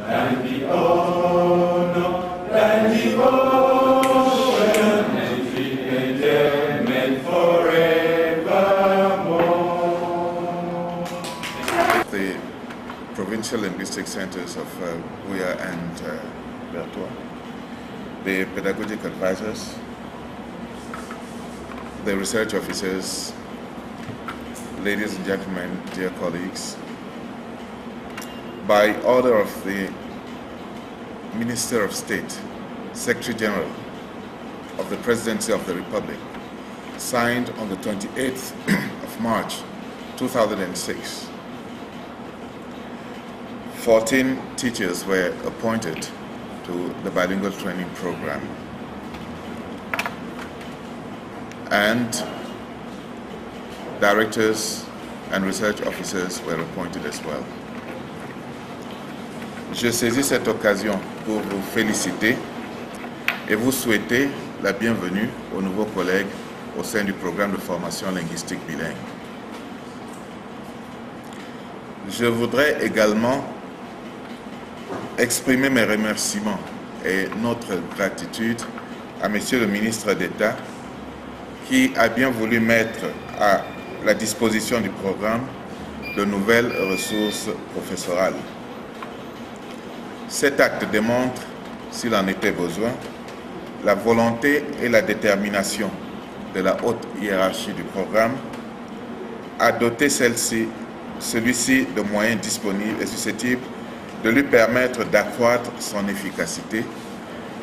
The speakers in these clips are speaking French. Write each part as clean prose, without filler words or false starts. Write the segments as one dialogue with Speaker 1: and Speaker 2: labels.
Speaker 1: and the honor, and the ocean, and the enjoyment forevermore.
Speaker 2: The provincial linguistic centers of Buea and Bertoua, the pedagogic advisors, the research officers, ladies and gentlemen, dear colleagues, by order of the Minister of State, Secretary General of the Presidency of the Republic, signed on the 28th of March 2006, 14 teachers were appointed to the bilingual training program, and directors and research officers were appointed as well. Je saisis cette occasion pour vous féliciter et vous souhaiter la bienvenue aux nouveaux collègues au sein du programme de formation linguistique bilingue. Je voudrais également exprimer mes remerciements et notre gratitude à Monsieur le ministre d'État qui a bien voulu mettre à la disposition du programme de nouvelles ressources professorales. Cet acte démontre, s'il en était besoin, la volonté et la détermination de la haute hiérarchie du programme à doter celui-ci de moyens disponibles et susceptibles de lui permettre d'accroître son efficacité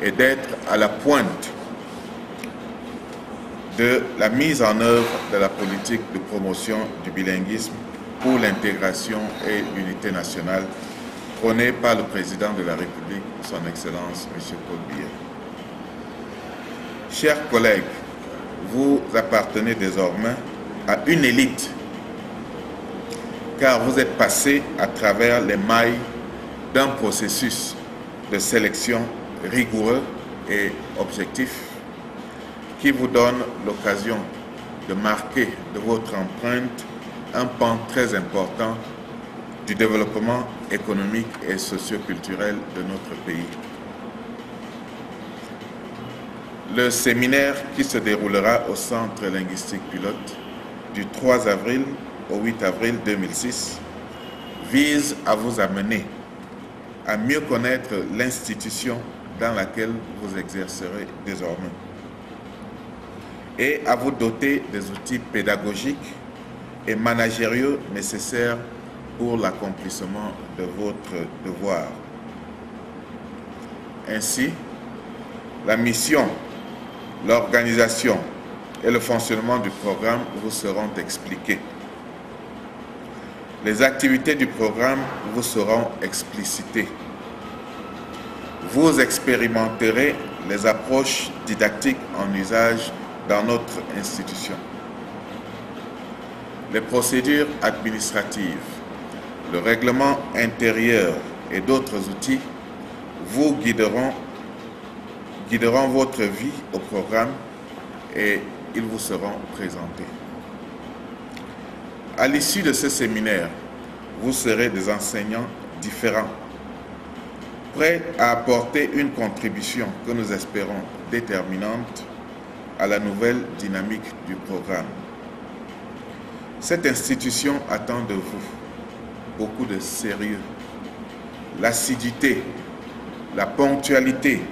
Speaker 2: et d'être à la pointe de la mise en œuvre de la politique de promotion du bilinguisme pour l'intégration et l'unité nationale prônée par le président de la République, son Excellence, M. Paul Biya. Chers collègues, vous appartenez désormais à une élite, car vous êtes passés à travers les mailles d'un processus de sélection rigoureux et objectif qui vous donne l'occasion de marquer de votre empreinte un pan très important du développement économique et socio-culturel de notre pays. Le séminaire qui se déroulera au Centre linguistique pilote du 3 avril au 8 avril 2006 vise à vous amener à mieux connaître l'institution dans laquelle vous exercerez désormais et à vous doter des outils pédagogiques et managériaux nécessaires pour l'accomplissement de votre devoir. Ainsi, la mission, l'organisation et le fonctionnement du programme vous seront expliqués. Les activités du programme vous seront explicitées. Vous expérimenterez les approches didactiques en usage dans notre institution. Les procédures administratives, le règlement intérieur et d'autres outils vous guideront votre vie au programme et ils vous seront présentés. À l'issue de ce séminaire, vous serez des enseignants différents, prêts à apporter une contribution que nous espérons déterminante à la nouvelle dynamique du programme. Cette institution attend de vous beaucoup de sérieux, l'assiduité, la ponctualité,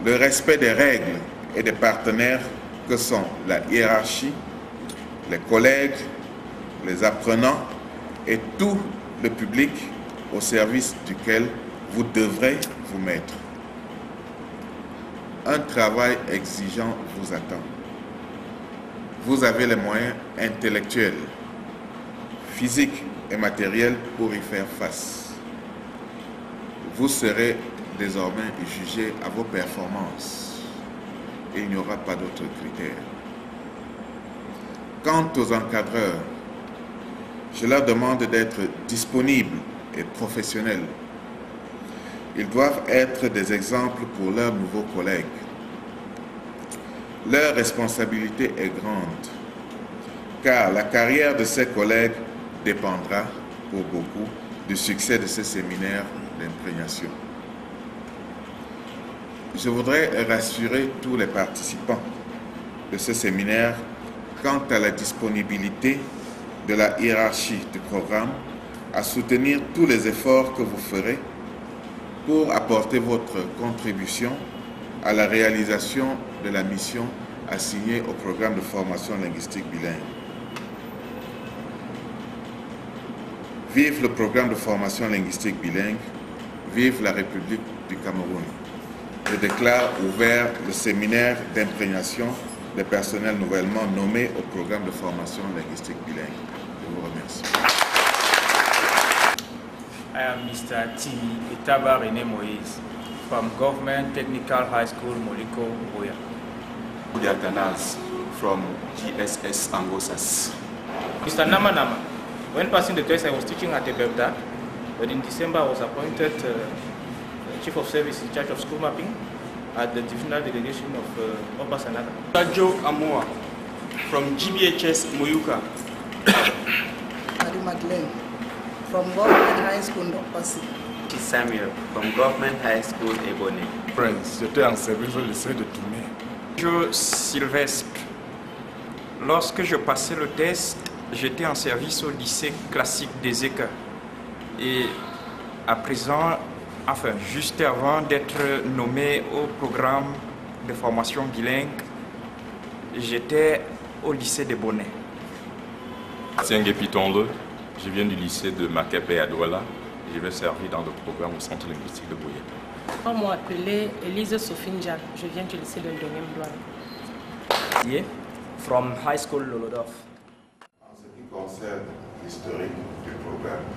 Speaker 2: le respect des règles et des partenaires que sont la hiérarchie, les collègues, les apprenants et tout le public au service duquel vous devrez vous mettre. Un travail exigeant vous attend. Vous avez les moyens intellectuels, physiques et matériels pour y faire face. Vous serez désormais jugé à vos performances et il n'y aura pas d'autres critères. Quant aux encadreurs, je leur demande d'être disponibles et professionnels. Ils doivent être des exemples pour leurs nouveaux collègues. Leur responsabilité est grande, car la carrière de ces collègues dépendra pour beaucoup du succès de ce séminaire d'imprégnation. Je voudrais rassurer tous les participants de ce séminaire quant à la disponibilité de la hiérarchie du programme à soutenir tous les efforts que vous ferez pour apporter votre contribution à la réalisation de la mission assignée au programme de formation linguistique bilingue. Vive le programme de formation linguistique bilingue, vive la République du Cameroun. Je déclare ouvert le séminaire d'imprégnation des personnels nouvellement nommés au programme de formation linguistique bilingue. Je vous remercie.
Speaker 3: I am Mr. T. Itaba René Moïse from Government Technical High School, Moliko, Buea.
Speaker 4: Diatanas from GSS Angosas.
Speaker 3: Mr. Nama Nama, when passing the test I was teaching at Ebebda, but in December I was appointed Chief of Service in charge of school mapping at the divisional delegation of Upper Sanaka.
Speaker 4: Joe Amoa from GBHS Moyuka.
Speaker 5: Marie Madeleine from Government High School Ndokpasi.
Speaker 6: Samuel from Government High School Ebonyi.
Speaker 1: Friends, j'étais en service au lycée de Toumé.
Speaker 7: Joe Sylvestre. Lorsque je passais le test, j'étais en service au lycée classique des Éca. Et à présent, enfin, juste avant d'être nommé au programme de formation bilingue, j'étais au lycée de Bonnet.
Speaker 8: Tiengue Pitonle, je viens du lycée de Makepe à Douala. Je vais servir dans le programme au centre linguistique de Boye.
Speaker 9: On m'a appelé Elise Sofinja, je viens du lycée de Ndongem Douala.
Speaker 3: Yeah, from High School Lolodov.
Speaker 2: En ce qui concerne l'historique du programme,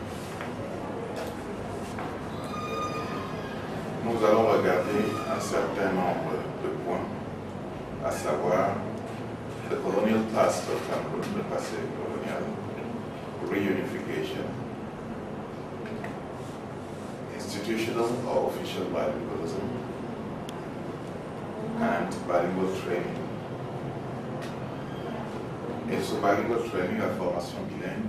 Speaker 2: nous allons regarder un certain nombre de points, à savoir le colonial past of Cameroon, le passé colonial, reunification, institutional or official bilingualism, and bilingual training. Et sur bilingual training, la formation bilingue,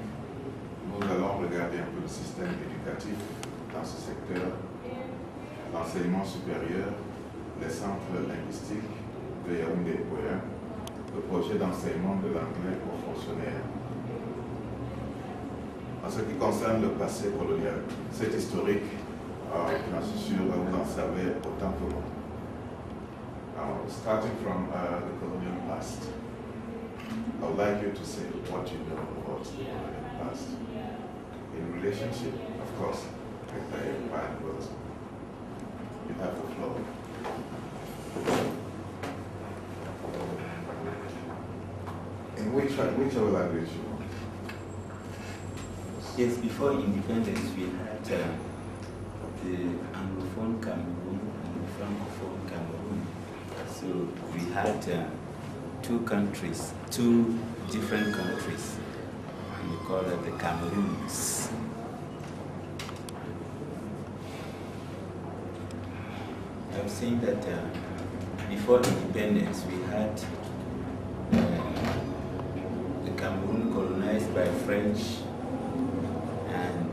Speaker 2: nous allons regarder un peu le système éducatif dans ce secteur, l'enseignement supérieur, les centres linguistiques de Yaoundé et Boya, le projet d'enseignement de l'anglais aux fonctionnaires. En ce qui concerne le passé colonial, c'est historique, j'en suis sûr, vous en savez autant que moi. Starting from the colonial past, I would like you to say what you know about the colonial past in relationship, of course, with the bilingualism. You have the floor. In whichever language you want.
Speaker 6: Yes, before independence we had the Anglophone Cameroon and the Francophone Cameroon. So we had two countries, two different countries. We call it the Cameroons. I'm saying that before independence we had the Cameroon colonized by French and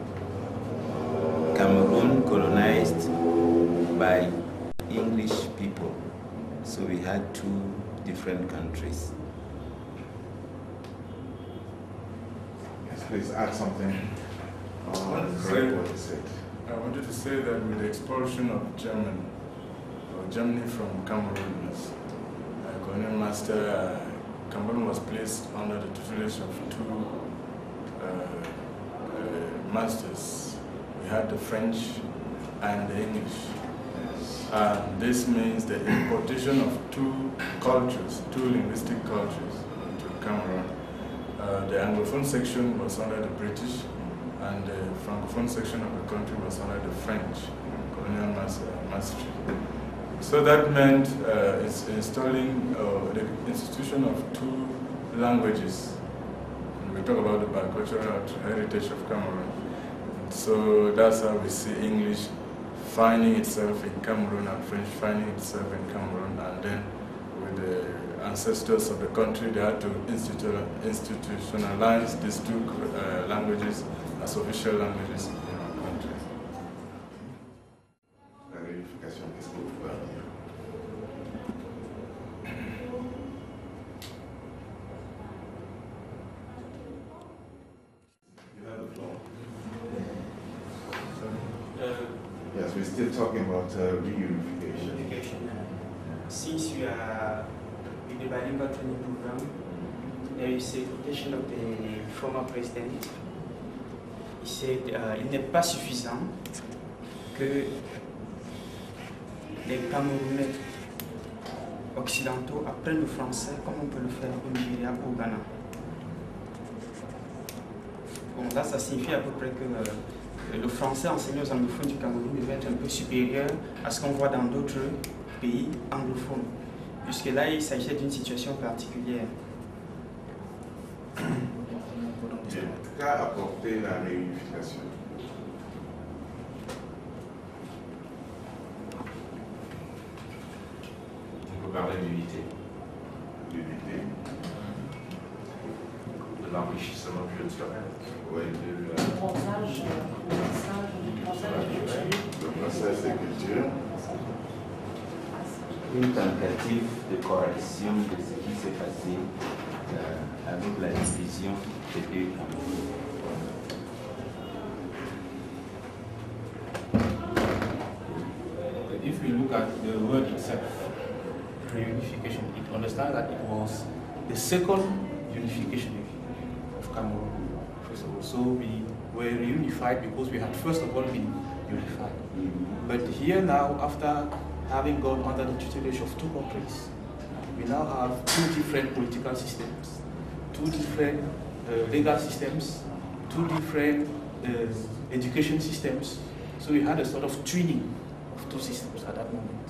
Speaker 6: Cameroon colonized by English people. So we had two different countries.
Speaker 2: Yes, please add something.
Speaker 1: I wanted to say that with the expulsion of Germany from Cameroon as colonial master, Cameroon was placed under the tutelage of two masters. We had the French and the English. This means the importation of two cultures, two linguistic cultures into Cameroon. The Anglophone section was under the British and the Francophone section of the country was under the French colonial mastery. So that meant it's installing the institution of two languages. And we talk about the bicultural heritage of Cameroon. So that's how we see English finding itself in Cameroon and French finding itself in Cameroon. And then with the ancestors of the country, they had to institutionalize these two languages as official languages in our country.
Speaker 2: réunification, qu'est-ce que vous pouvez en dire? You have the floor. Yes, we're still talking about reunification.
Speaker 4: Since you are with the bilingual training program, there is a quotation of the former president. He said il n'est pas suffisant que les Camerounais occidentaux apprennent le français comme on peut le faire au Nigeria ou au Ghana. Bon, là, ça signifie à peu près que le français enseigné aux anglophones du Cameroun devait être un peu supérieur à ce qu'on voit dans d'autres pays anglophones, puisque là, il s'agissait d'une situation particulière.
Speaker 2: Qu'a apporté la réunification?
Speaker 8: On peut parler d'unité.
Speaker 2: L'unité.
Speaker 8: De l'enrichissement culturel.
Speaker 2: Oui.
Speaker 9: Le passage
Speaker 2: de culture.
Speaker 6: Une tentative de correction de ce qui s'est passé avec la division des deux Cameroun.
Speaker 3: If we look at the word itself, reunification, it understands that it was the second unification of Cameroon. First of all, so we were reunified because we had first of all been unified. But here now, after having gone under the tutelage of two countries, we now have two different political systems, two different legal systems, two different education systems. So we had a sort of twinning of two systems at that moment.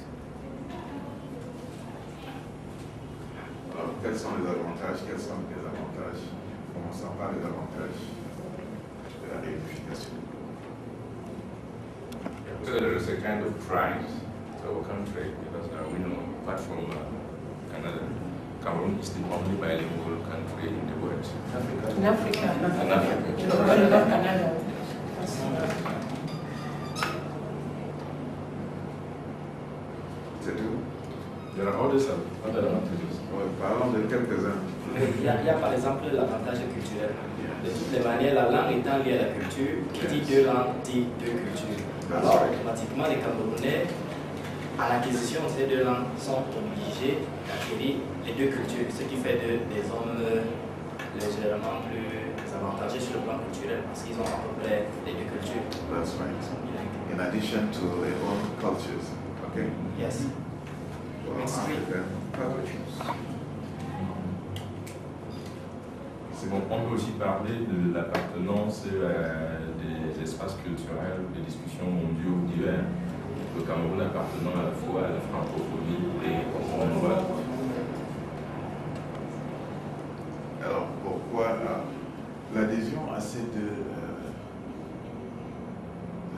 Speaker 2: Alors, quels sont les avantages, quels sont les désavantages? Commençons par les avantages de la réunification.
Speaker 8: There is a kind of pride to our country because we know, apart from Canada, Cameroon is the only bilingual country in the world.
Speaker 9: In Africa.
Speaker 8: In Africa.
Speaker 9: Canada.
Speaker 2: C'est tout?
Speaker 8: There are other advantages.
Speaker 2: Parlons de quelques-uns.
Speaker 10: Il y a par exemple l'avantage culturel. De toutes les manières, la langue étant liée à la culture, qui dit deux langues dit deux cultures. Alors, automatiquement, les Camerounais, à l'acquisition de ces deux langues, sont obligés d'acquérir les deux cultures, ce qui fait des hommes légèrement plus avantagés sur le plan culturel, parce qu'ils ont à peu près les deux cultures.
Speaker 2: That's right. In addition to their own cultures, okay?
Speaker 10: Yes.
Speaker 2: Well, African cultures.
Speaker 8: Bon, on peut aussi parler de l'appartenance des espaces culturels, des discussions mondiaux divers. Le Cameroun appartenant à la fois à la francophonie et au monde.
Speaker 2: Alors, pourquoi l'adhésion à ces deux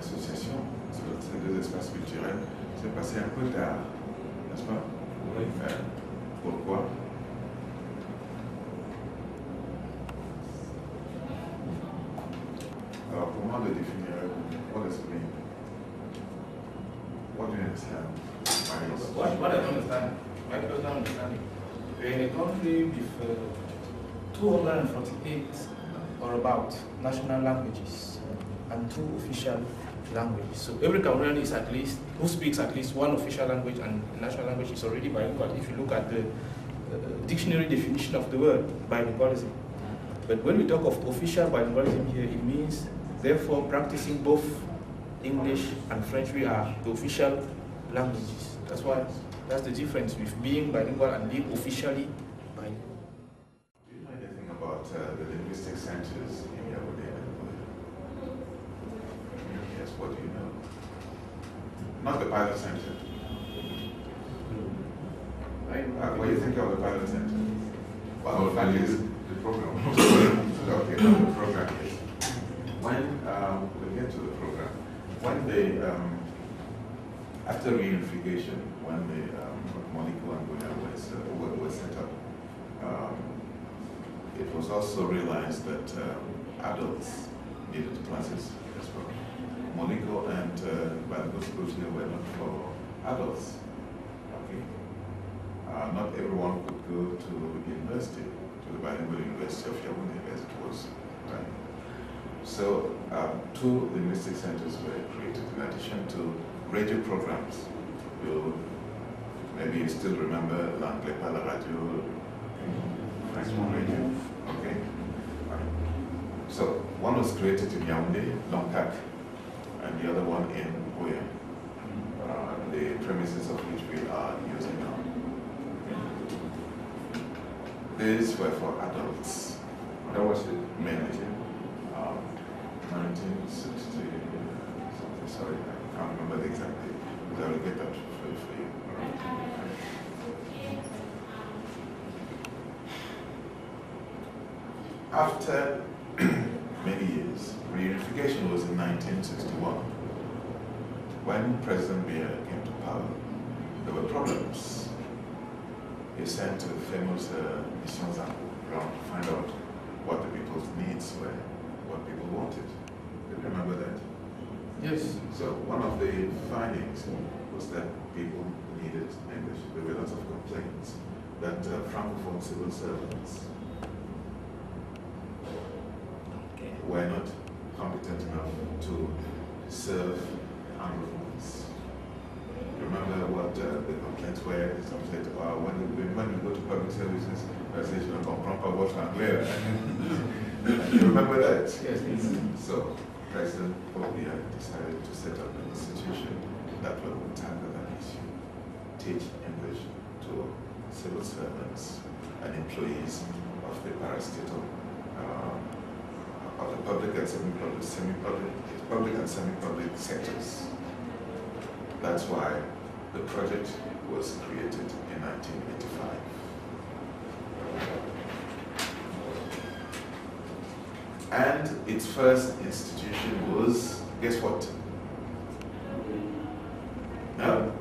Speaker 2: associations, ces deux espaces culturels, s'est passée un peu tard, n'est-ce pas?
Speaker 8: Oui.
Speaker 2: Pourquoi? Alors, comment le définirez-vous? What does it mean? What do you understand?
Speaker 3: What I don't understand, my personal understanding, we're in a country with 248 or about national languages and 2 official languages. So every Cameroonian is at least, who speaks at least one official language and national language is already bilingual if you look at the dictionary definition of the word bilingualism. But when we talk of official bilingualism here, it means therefore practicing both English and French. We are the official languages. That's why, that's the difference with being bilingual and being officially bilingual.
Speaker 2: Do you know anything about the linguistic centers in Yaoundé? Yes, what do you know? Not the pilot center. What do you think of the pilot center? Well, the fact is,
Speaker 8: the program.
Speaker 2: Okay, now the program is. When we get to the program, when they, after reunification, when the Monaco and Guyana was set up, it was also realized that adults needed classes as well. Monaco and bilingual schools here were not for adults. Okay. Not everyone could go to university, to the bilingual University of Yaoundé as it was. Right? So 2 linguistic centers were created in addition to radio programs. Maybe you still remember L'Anglais par la radio, French radio. Okay. Right. So one was created in Yaoundé, Longcac, and the other one in Buea, the premises of which we are using now. These were for adults.
Speaker 8: That was it.
Speaker 2: Mainly. 1960 something, sorry, I can't remember the exact date, but I will get that for you. After many years, reunification was in 1961. When President Biya came to power, there were problems. He sent the famous missions around to find out what the people's needs were, what people wanted. Do you remember that?
Speaker 3: Yes.
Speaker 2: So one of the findings was that people needed English. There were lots of complaints that Francophone civil servants were not competent enough to serve Anglophones. Remember what the complaints were? Some said, when we go to public services, I say, je ne comprends pas votre anglais. You remember that?
Speaker 3: Yes.
Speaker 2: So President Biya decided to set up an institution that will tackle that issue. Teach English to civil servants and employees of the parastatal, of the public and public and semi-public sectors. That's why the project was created in 1985. And its first institution was, guess what? No?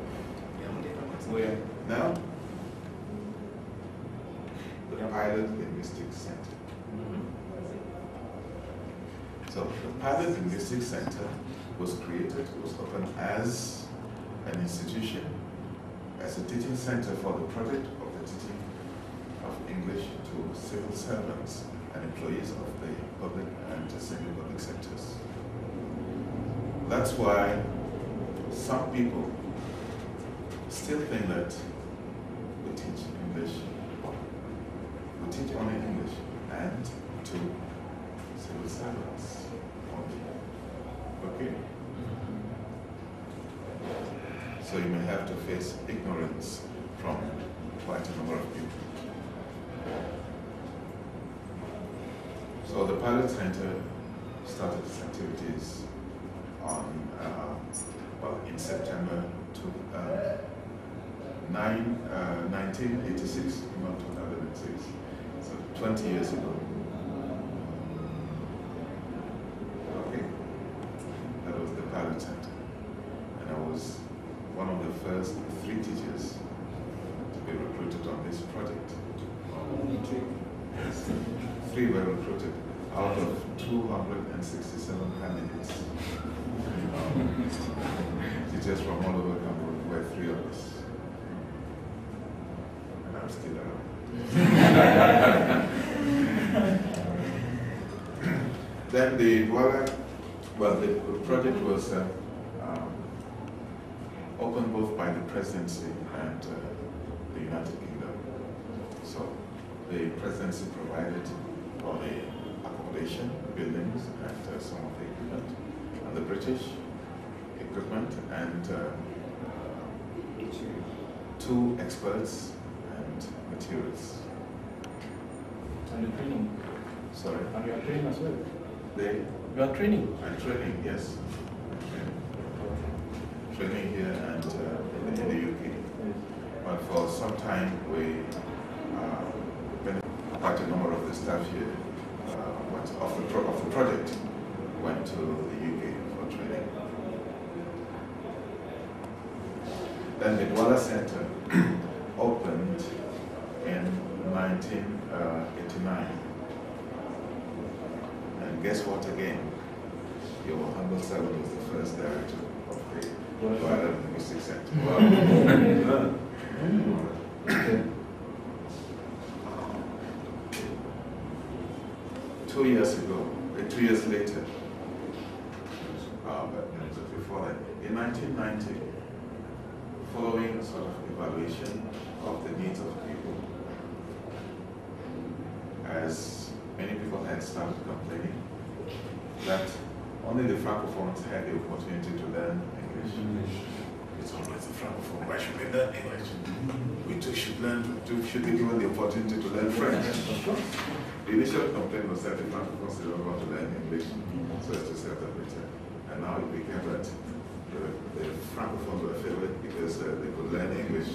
Speaker 2: Where? No? The Pilot Linguistic Center. So the Pilot Linguistic Center was created, was opened as an institution, as a teaching center for the project of the teaching of English to civil servants and employees of the public and semi-public sectors. That's why some people still think that we teach English, we teach only English and to civil servants only. Okay? So you may have to face ignorance from quite a number of people. So the Pilot Center started its activities on, in September 1986, not 2006, so 20 years ago. Okay, that was the Pilot Center. And I was one of the first 3 teachers to be recruited on this project.
Speaker 3: Only 3?
Speaker 2: Yes. 3 were recruited out of 267 candidates. Teachers from all over Cameroon were 3 of us. And I'm still around. Then the project was opened both by the presidency and the United Kingdom. So the presidency provided all the accommodation, buildings, and some of the equipment, and the British equipment, and 2 experts and materials.
Speaker 3: And the training.
Speaker 2: Sorry?
Speaker 3: And you are training as well?
Speaker 2: You
Speaker 3: are training?
Speaker 2: I'm training, yes. Training here and in the UK. But for some time, quite a number of the staff here of the project went to the UK for training. Then the Douala Center opened in 1989. And guess what again? Your humble servant was the first director of the Douala Linguistic Center.
Speaker 1: Okay.
Speaker 2: 2 years ago, 2 years later, but before that, in 1990, following a sort of evaluation of the needs of people, as many people had started complaining that only the Francophones had the opportunity to learn English. It's always the Francophone. Why should they learn English? We too should be given the opportunity to learn French. The initial complaint was that the Francophones did not want to learn English, so as to self-determine. And now it became that the Francophones were favored because they could learn English,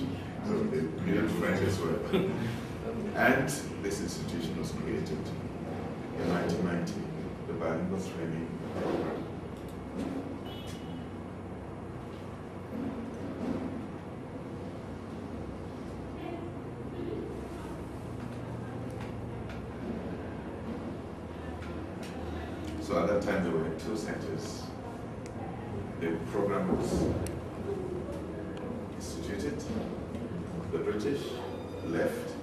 Speaker 2: so they needed French as well. And this institution was created in 1990, the Bilingual Training Program. So at that time there were 2 centers. The program was instituted, the British left,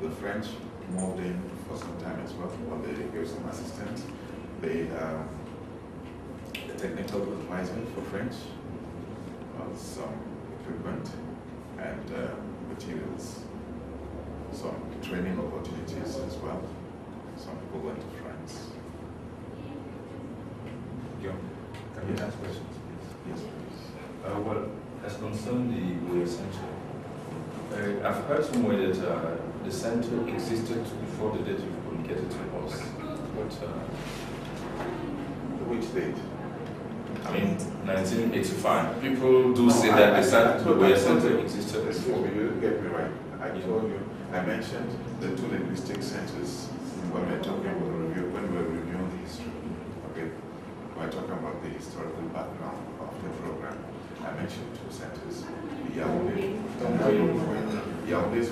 Speaker 2: the French moved in for some time as well, but they gave some assistance. The technical advisor for French, some equipment and materials, some training opportunities as well. Some people went to France.
Speaker 8: Can you ask questions, please?
Speaker 2: Yes, please.
Speaker 8: Well, as concerned the Goya Center, I've heard somewhere that the center existed before the date you communicated to us.
Speaker 2: Which date?
Speaker 8: I mean, 1985. People do say that the Goya Center existed before.
Speaker 2: You didn't get me right. I told you, I mentioned the 2 linguistic centers when we're talking about the review, when we're reviewing the history. Okay? We're talking about the historical background of the program. I mentioned 2 centers. Yaoundé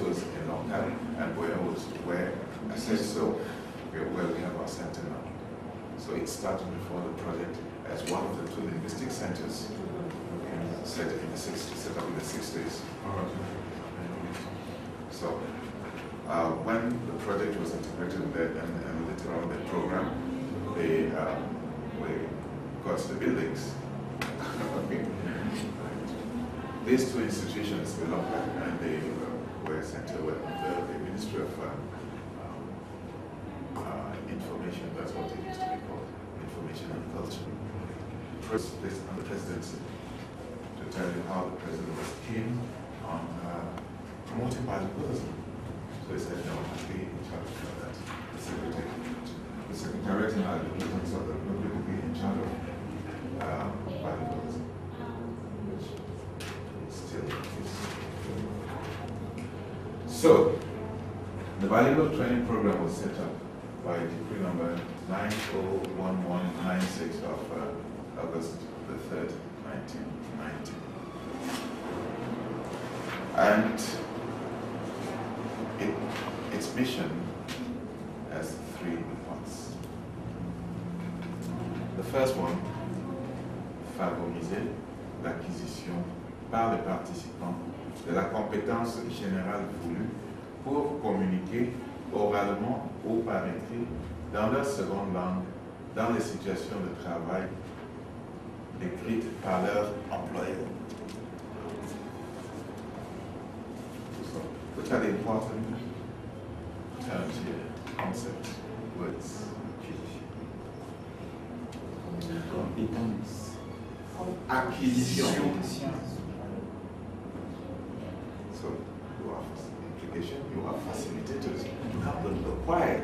Speaker 2: was in Lonkal, and where was where I said so, where we have our center now. So it started before the project as one of the 2 linguistic centers set up in the 60s. So when the project was integrated there and later on the program, we got the buildings. Okay. These 2 institutions belong and they were centered with the Ministry of Information, that's what it used to be called, Information and Culture. First place on the presidency to tell you how the president was keen on promoting bilingualism. So he said, no, I have to be in charge of that. The Secretariat in Bilingualism of the Republic will be in charge of bilingualism, which still is. So, the bilingual training program was set up by decree number 901196 of August the 3rd, 1990. And its mission has 3 parts. The first one, favoriser l'acquisition par les participants de la compétence générale voulue pour communiquer oralement ou par écrit dans leur seconde langue dans les situations de travail décrites par leur employeur. So, which are the important terms here, concepts, words?
Speaker 6: Compétence.
Speaker 2: Acquisition. So you are implication, you are facilitators, you help them acquire.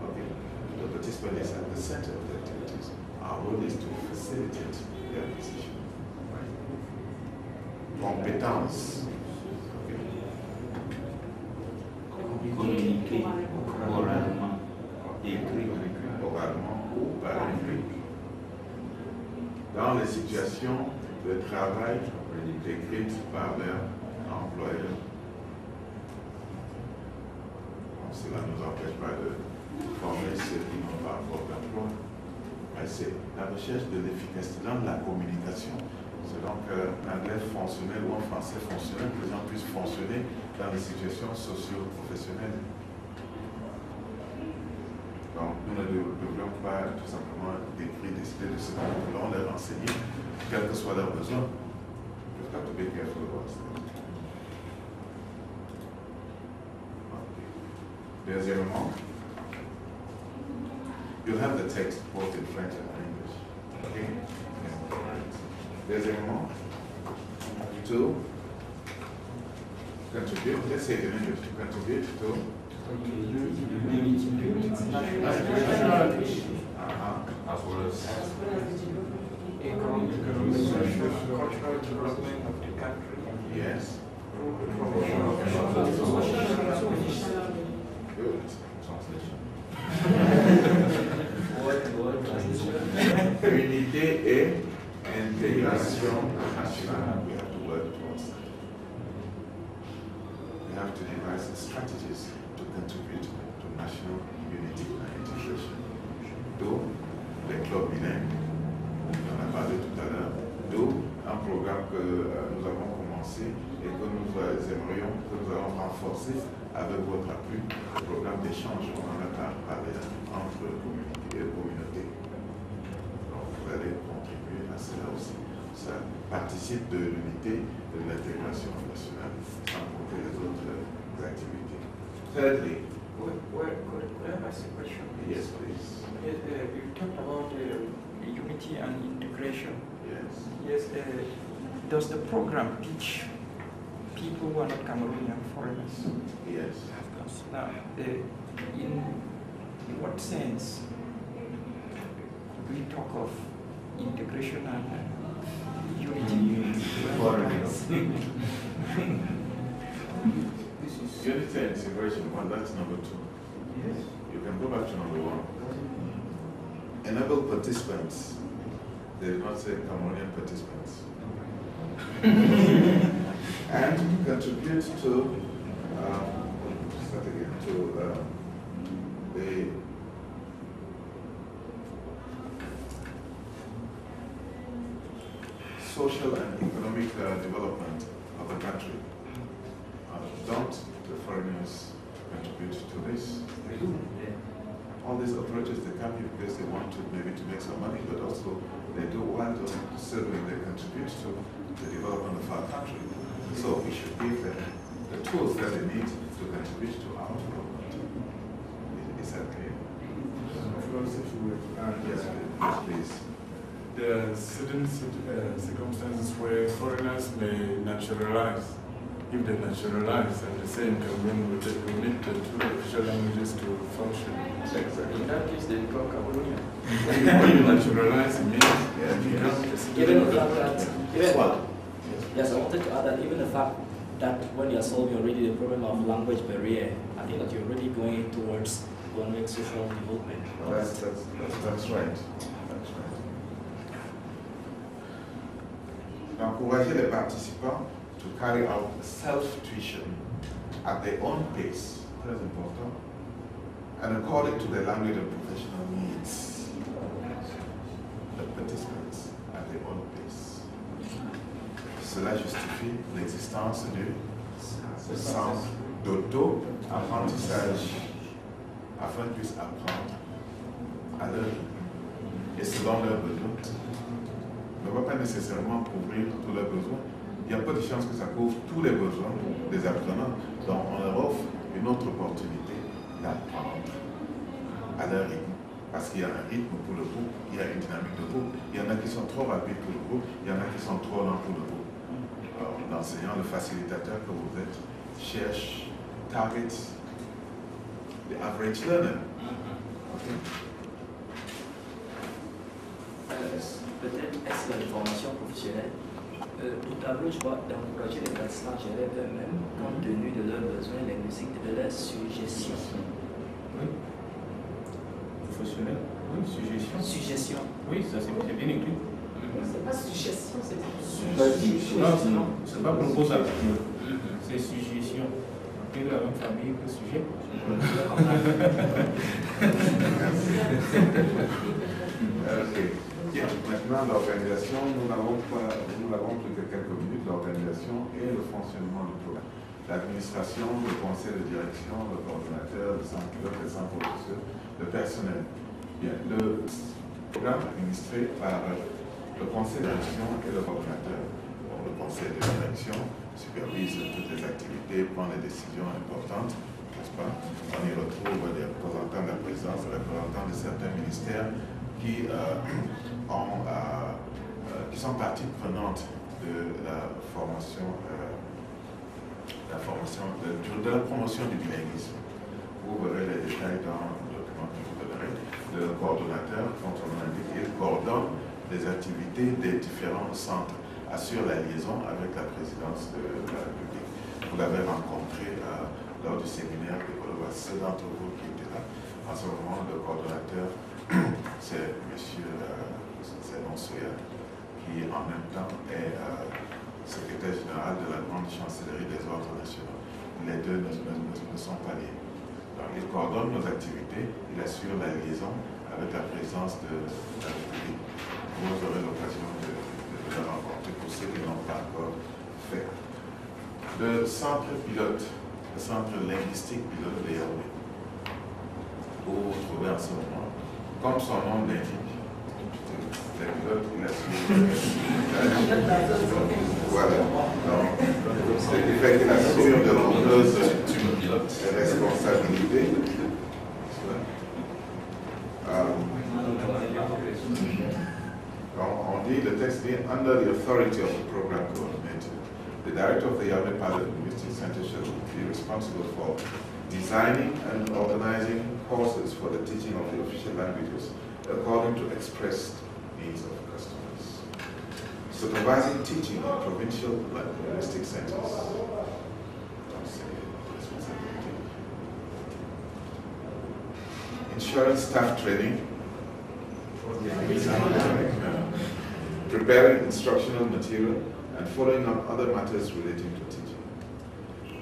Speaker 2: Okay. The participant is at the center of the activities. Our role is to facilitate their acquisition. Right? Compétence. Okay.
Speaker 6: Communiquer oralement et écrit.
Speaker 2: Oralement ou par écrit. Dans les situations de travail décrites par leur employeur. Cela ne nous empêche pas de former ceux qui n'ont pas encore d'emploi. c'est la recherche de l'efficacité dans la communication. C'est donc un anglais fonctionnel ou un français fonctionnel que les gens puissent fonctionner dans des situations socio-professionnelles. Donc, nous ne devons pas tout simplement décider de ce que nous voulons leur enseigner, quels que soient leurs besoins. We've got to be careful about that. Deuxièmement, you have the text both in French and English. Okay? Deuxièmement, to contribute, let's say it in English, to contribute to
Speaker 8: as well as
Speaker 11: economic, social, cultural development of the country.
Speaker 2: Yes. Good.
Speaker 8: translation.
Speaker 2: Unité et intégration nationale. We have to work towards that. We have to devise strategies to contribute to national unity and integration. D'où les clubs bilingues, on en a parlé tout à l'heure, d'où un programme que nous avons commencé et que nous aimerions, que nous allons renforcer avec votre appui, le programme d'échange qu'on en a parlé entre communautés. Donc vous allez contribuer à cela aussi. Ça participe de l'unité de l'intégration nationale sans compter les autres activités. Thirdly,
Speaker 11: Could I ask a question?
Speaker 2: yes, please.
Speaker 11: You talked about unity and integration.
Speaker 2: Yes.
Speaker 11: Yes. Does the program teach people who are not Cameroonian foreigners?
Speaker 2: Yes.
Speaker 11: Now, in what sense could we talk of integration and unity?
Speaker 2: Foreigners. Unity and integration, well, that's number 2.
Speaker 11: Yes.
Speaker 2: You can go back to number 1. Enable participants. They did not say Cameroonian participants. And contribute to, start again, to the social and economic development of the country. Don't the foreigners contribute to this? All these approaches, they come here because they want to maybe to make some money, but also they do while serving, they contribute to the development of our country. So we should give them the tools that they need to contribute to our development. Is that clear?
Speaker 1: Of course, if you would add,
Speaker 2: Yes, please.
Speaker 1: there are certain circumstances where foreigners may naturalize. If they naturalize and the same Cameroon will need the 2 official languages to function.
Speaker 2: Exactly.
Speaker 11: In that case, they become Cameroonian.
Speaker 1: When you naturalize, it means you become
Speaker 10: Given the fact that, yes, I wanted to add that even the fact that when you are solving already the problem of language barrier, I think that you're already going towards economic social development.
Speaker 2: That's right. That's right. Encourager les participants to carry out self-tuition at their own pace, très important, and according to the language and professional needs. The participants at their own pace. Cela justifie l'existence du centre d'auto-apprentissage afin qu'ils puissent apprendre à leur rythme et selon leurs besoins. Ne va pas nécessairement couvrir tous leurs besoins. Il y a peu de chances que ça couvre tous les besoins des apprenants. Donc on leur offre une autre opportunité d'apprendre à leur rythme. Parce qu'il y a un rythme pour le groupe, il y a une dynamique de groupe. Il y en a qui sont trop rapides pour le groupe, il y en a qui sont trop lents pour le groupe. Alors l'enseignant, le facilitateur que vous êtes, cherche, target the average learner. Okay.
Speaker 10: Peut-être est-ce la formation professionnelle. Au tableau, je vois d'encourager les participants à gérer eux-mêmes compte tenu de leurs besoins linguistiques et de leur suggestion.
Speaker 3: Oui. Professionnel. Oui, suggestion.
Speaker 10: Suggestion.
Speaker 3: Oui, ça c'est bien écrit.
Speaker 9: C'est pas suggestion, c'est
Speaker 3: suggestion. Non, c'est pas proposable. C'est suggestion. C'est la même famille que sujet.
Speaker 2: Bien, maintenant l'organisation, nous l'avons pris que quelques minutes, l'organisation et le fonctionnement du programme. L'administration, le conseil de direction, le coordonnateur, le centre pilote, les centres professeurs, le personnel. Bien, le programme administré par le conseil de direction et le coordonnateur. Bon, le conseil de direction supervise toutes les activités, prend les décisions importantes, n'est-ce pas? On y retrouve des représentants de la présidence, des représentants de certains ministères qui sont partie prenante de la formation, de la promotion du bilinguisme. Vous verrez les détails dans le document que je vous donnerai. Le coordonnateur, quand on l'indique, il coordonne les activités des différents centres, assure la liaison avec la présidence de la République. Vous l'avez rencontré lors du séminaire de Koloba, ceux d'entre vous qui étaient là. En ce moment, le coordonnateur, c'est M. Soya, qui en même temps est secrétaire général de la grande chancellerie des ordres nationaux. Les deux ne sont pas liés. Donc, il coordonne nos activités, il assure la liaison avec la présence de la République. Vous aurez l'occasion de le rencontrer pour ceux qui n'ont pas encore fait. Le centre pilote, le centre linguistique pilote de Yaoundé, où vous vous trouvez en ce moment, comme son nom l'indique, les pilotes, il assure. Voilà. Ce qui fait qu'il assure de nombreuses responsabilités. On dit, le texte dit, under the authority of the program coordinator, the director of the Yaoundé Pilot Linguistic Center shall be responsible for designing and organizing courses for the teaching of the official languages according to expressed needs of customers. Supervising teaching in provincial linguistic centers. Ensuring staff training. Preparing instructional material and following up other matters relating to teaching.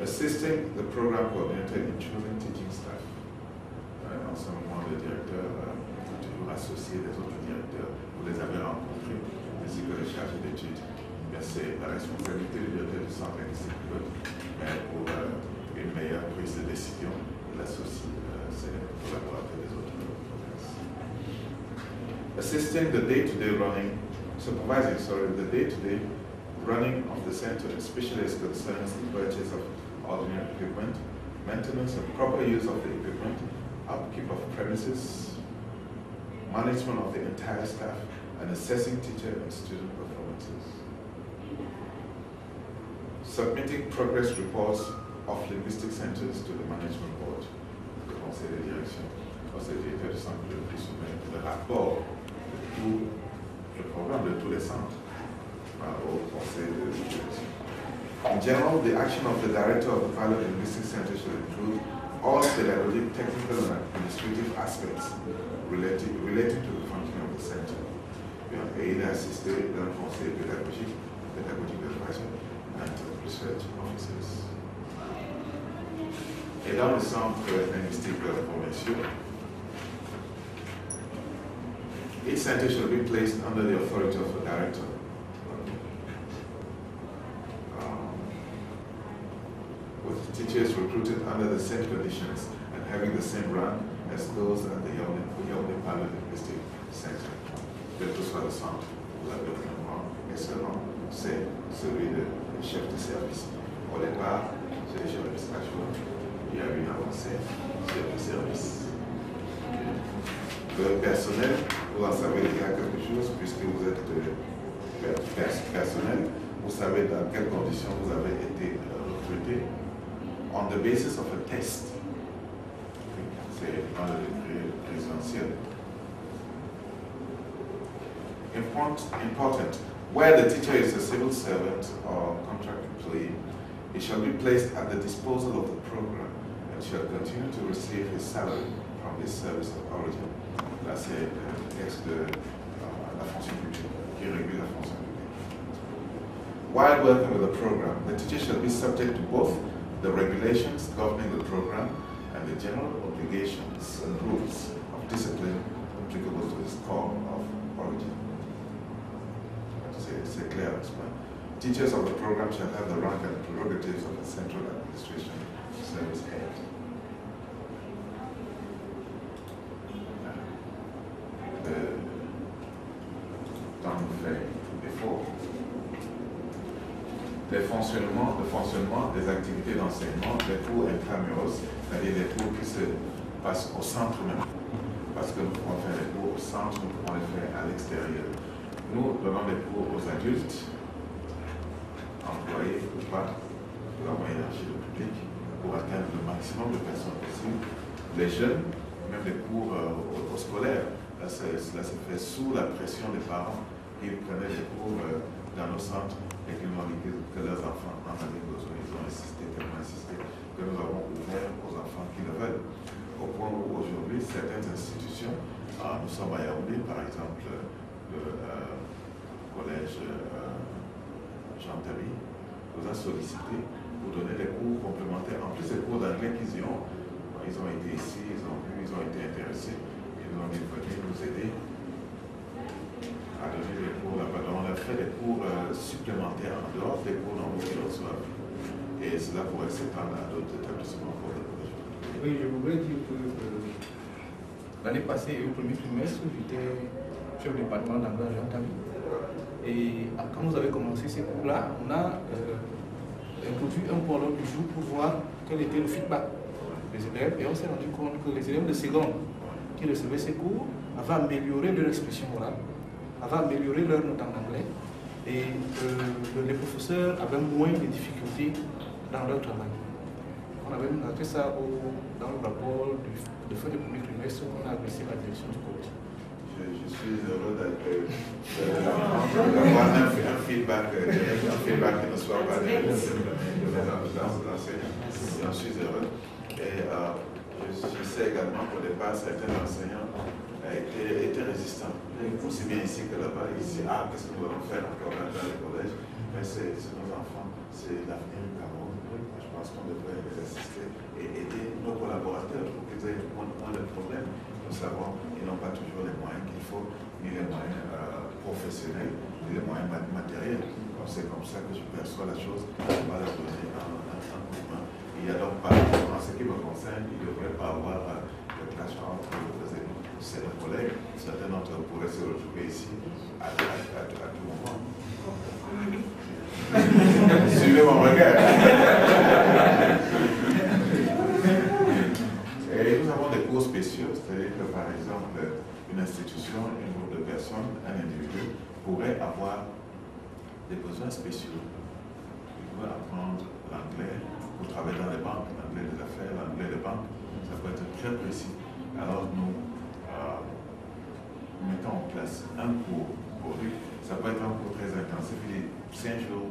Speaker 2: Assisting the program coordinator in choosing teaching staff. En ce moment, le directeur est toujours associé des autres directeurs. Vous les avez rencontrés, ainsi que les chargés d'études. C'est la responsabilité du directeur du centre linguistique pilote, mais pour une meilleure prise de décision, il associe ses collaborateurs des autres provinces. Assisting the day-to-day running, supervising, the day-to-day running of the center, especially as concerns the purchase of ordinary equipment, maintenance and proper use of the equipment, upkeep of premises, management of the entire staff, and assessing teacher and student performances. Submitting progress reports of linguistic centers to the management board, le conseil de direction, le conseil de directeur du centre de soumettre le rapport de tout le programme de tous les centres au conseil de direction. In general, the action of the director of the Pilot Linguistic Center should include all pedagogic, technical, and administrative aspects related to the functioning of the center. Et il a assisté dans le conseil pédagogique d'advisor and research officers. Et dans le centre linguistique provincial, each center shall be placed under the authority of the director. With teachers recruited under the same conditions and having the same rank as those at the Yaoundé Pilot Linguistic Center. Quel que soit le centre, vous avez le même rang, et ce rang, c'est celui de chef de service. Au départ, c'est le chef de station, il y a une avancée, chef de service. Le personnel, vous en savez déjà quelque chose, puisque vous êtes personnel, vous savez dans quelles conditions vous avez été recruté. On the basis of a test. C'est dans le décret présidentiel. Important. Where the teacher is a civil servant or contract employee, he shall be placed at the disposal of the program and shall continue to receive his salary from his service of origin. Là, c'est le texte de la fonction publique, qui régule la fonction publique. While working with the program, the teacher shall be subject to both the regulations governing the program and the general obligations and rules of discipline, applicable to its core of origin. C'est clair, n'est-ce pas? Teachers of the program shall have the rank and prerogatives of a central administration service head. Le fonctionnement des activités d'enseignement, les cours intramuros, c'est-à-dire les cours qui se passent au centre même. Parce que nous pouvons faire les cours au centre, nous pouvons les faire à l'extérieur. Nous donnons des cours aux adultes, employés ou pas, de la hiérarchie du public, pour atteindre le maximum de personnes possible. Les jeunes, même des cours aux scolaires, là, cela se fait sous la pression des parents. Ils prenaient des cours dans nos centres et qu'ils m'ont dit que leurs enfants en avaient besoin. Ils ont insisté, tellement insisté, que nous avons ouvert aux enfants qui le veulent. Au point où aujourd'hui, certaines institutions, nous sommes à Yaoundé, par exemple, le collège Jean Tabi, nous a sollicité pour donner des cours complémentaires. En plus des cours d'anglais qu'ils y ont, ils ont été ici, ils ont vu, ils ont été intéressés. Ils nous ont dit, venez nous aider à donner des cours là-bas. On a fait des cours supplémentaires en dehors des cours normaux qu'ils reçoivent. Et cela pourrait s'étendre à d'autres établissements pour le projet.
Speaker 3: Oui, je voudrais dire que l'année passée, au premier trimestre, j'étais chef du département d'anglais à Jean Tabi. Et quand vous avez commencé ces cours-là, on a introduit un point du jour pour voir quel était le feedback des élèves. Et on s'est rendu compte que les élèves de seconde qui recevaient ces cours avaient amélioré leur expression orale, avaient amélioré leur note en anglais. Et les professeurs avaient moins de difficultés dans leur travail. On avait noté ça dans le rapport de fin du premier trimestre qu'on a adressé à la direction du collège.
Speaker 2: Je suis heureux d'avoir un feedback qui ne soit pas de l'enseignant. J'en suis heureux. Et je sais également qu'au départ, certains enseignants étaient résistants. Aussi bien ici que là-bas. Ici, qu'est-ce que nous allons faire encore dans les collèges? Mais c'est nos enfants, c'est l'avenir du Cameroun. Je pense qu'on devrait les assister et aider nos collaborateurs pour qu'ils aient moins de problèmes. Nous savons qu'ils n'ont pas toujours les moyens qu'il faut, ni les moyens professionnels, ni les moyens matériels. C'est comme ça que je perçois la chose. On va leur donner un coup de main. Il n'y a donc pas, en ce qui me concerne, il ne devrait pas avoir de clash entre certains collègues. Certains d'entre eux pourraient se retrouver ici à tout moment. Suivez mon regard. Et nous avons des cours spéciaux, c'est-à-dire que par exemple, une institution, un groupe de personnes, un individu pourrait avoir des besoins spéciaux. Il peut apprendre l'anglais pour travailler dans les banques, l'anglais des affaires, l'anglais des banques. Ça peut être très précis. Alors nous mettons en place un cours pour lui. Ça peut être un cours très intensif, il est 5 jours,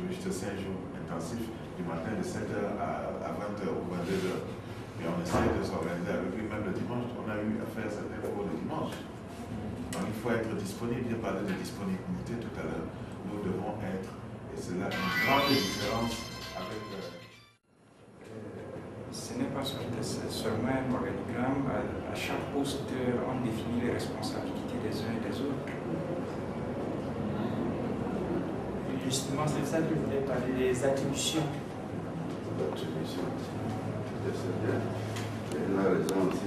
Speaker 2: juste 5 jours intensifs, du matin de 7h à 20h ou 22h. Et on essaie de s'organiser avec lui, même le dimanche. On a eu à faire certains cours le dimanche. Donc il faut être disponible. J'ai parlé de disponibilité tout à l'heure. Nous devons être, et c'est là une grande différence avec...
Speaker 11: Ce n'est pas seulement un organigramme. À chaque poste, on définit les responsabilités des uns et des autres.
Speaker 4: Justement, c'est ça que je voulais parler, des attributions.
Speaker 12: C'est bien. Et la raison aussi,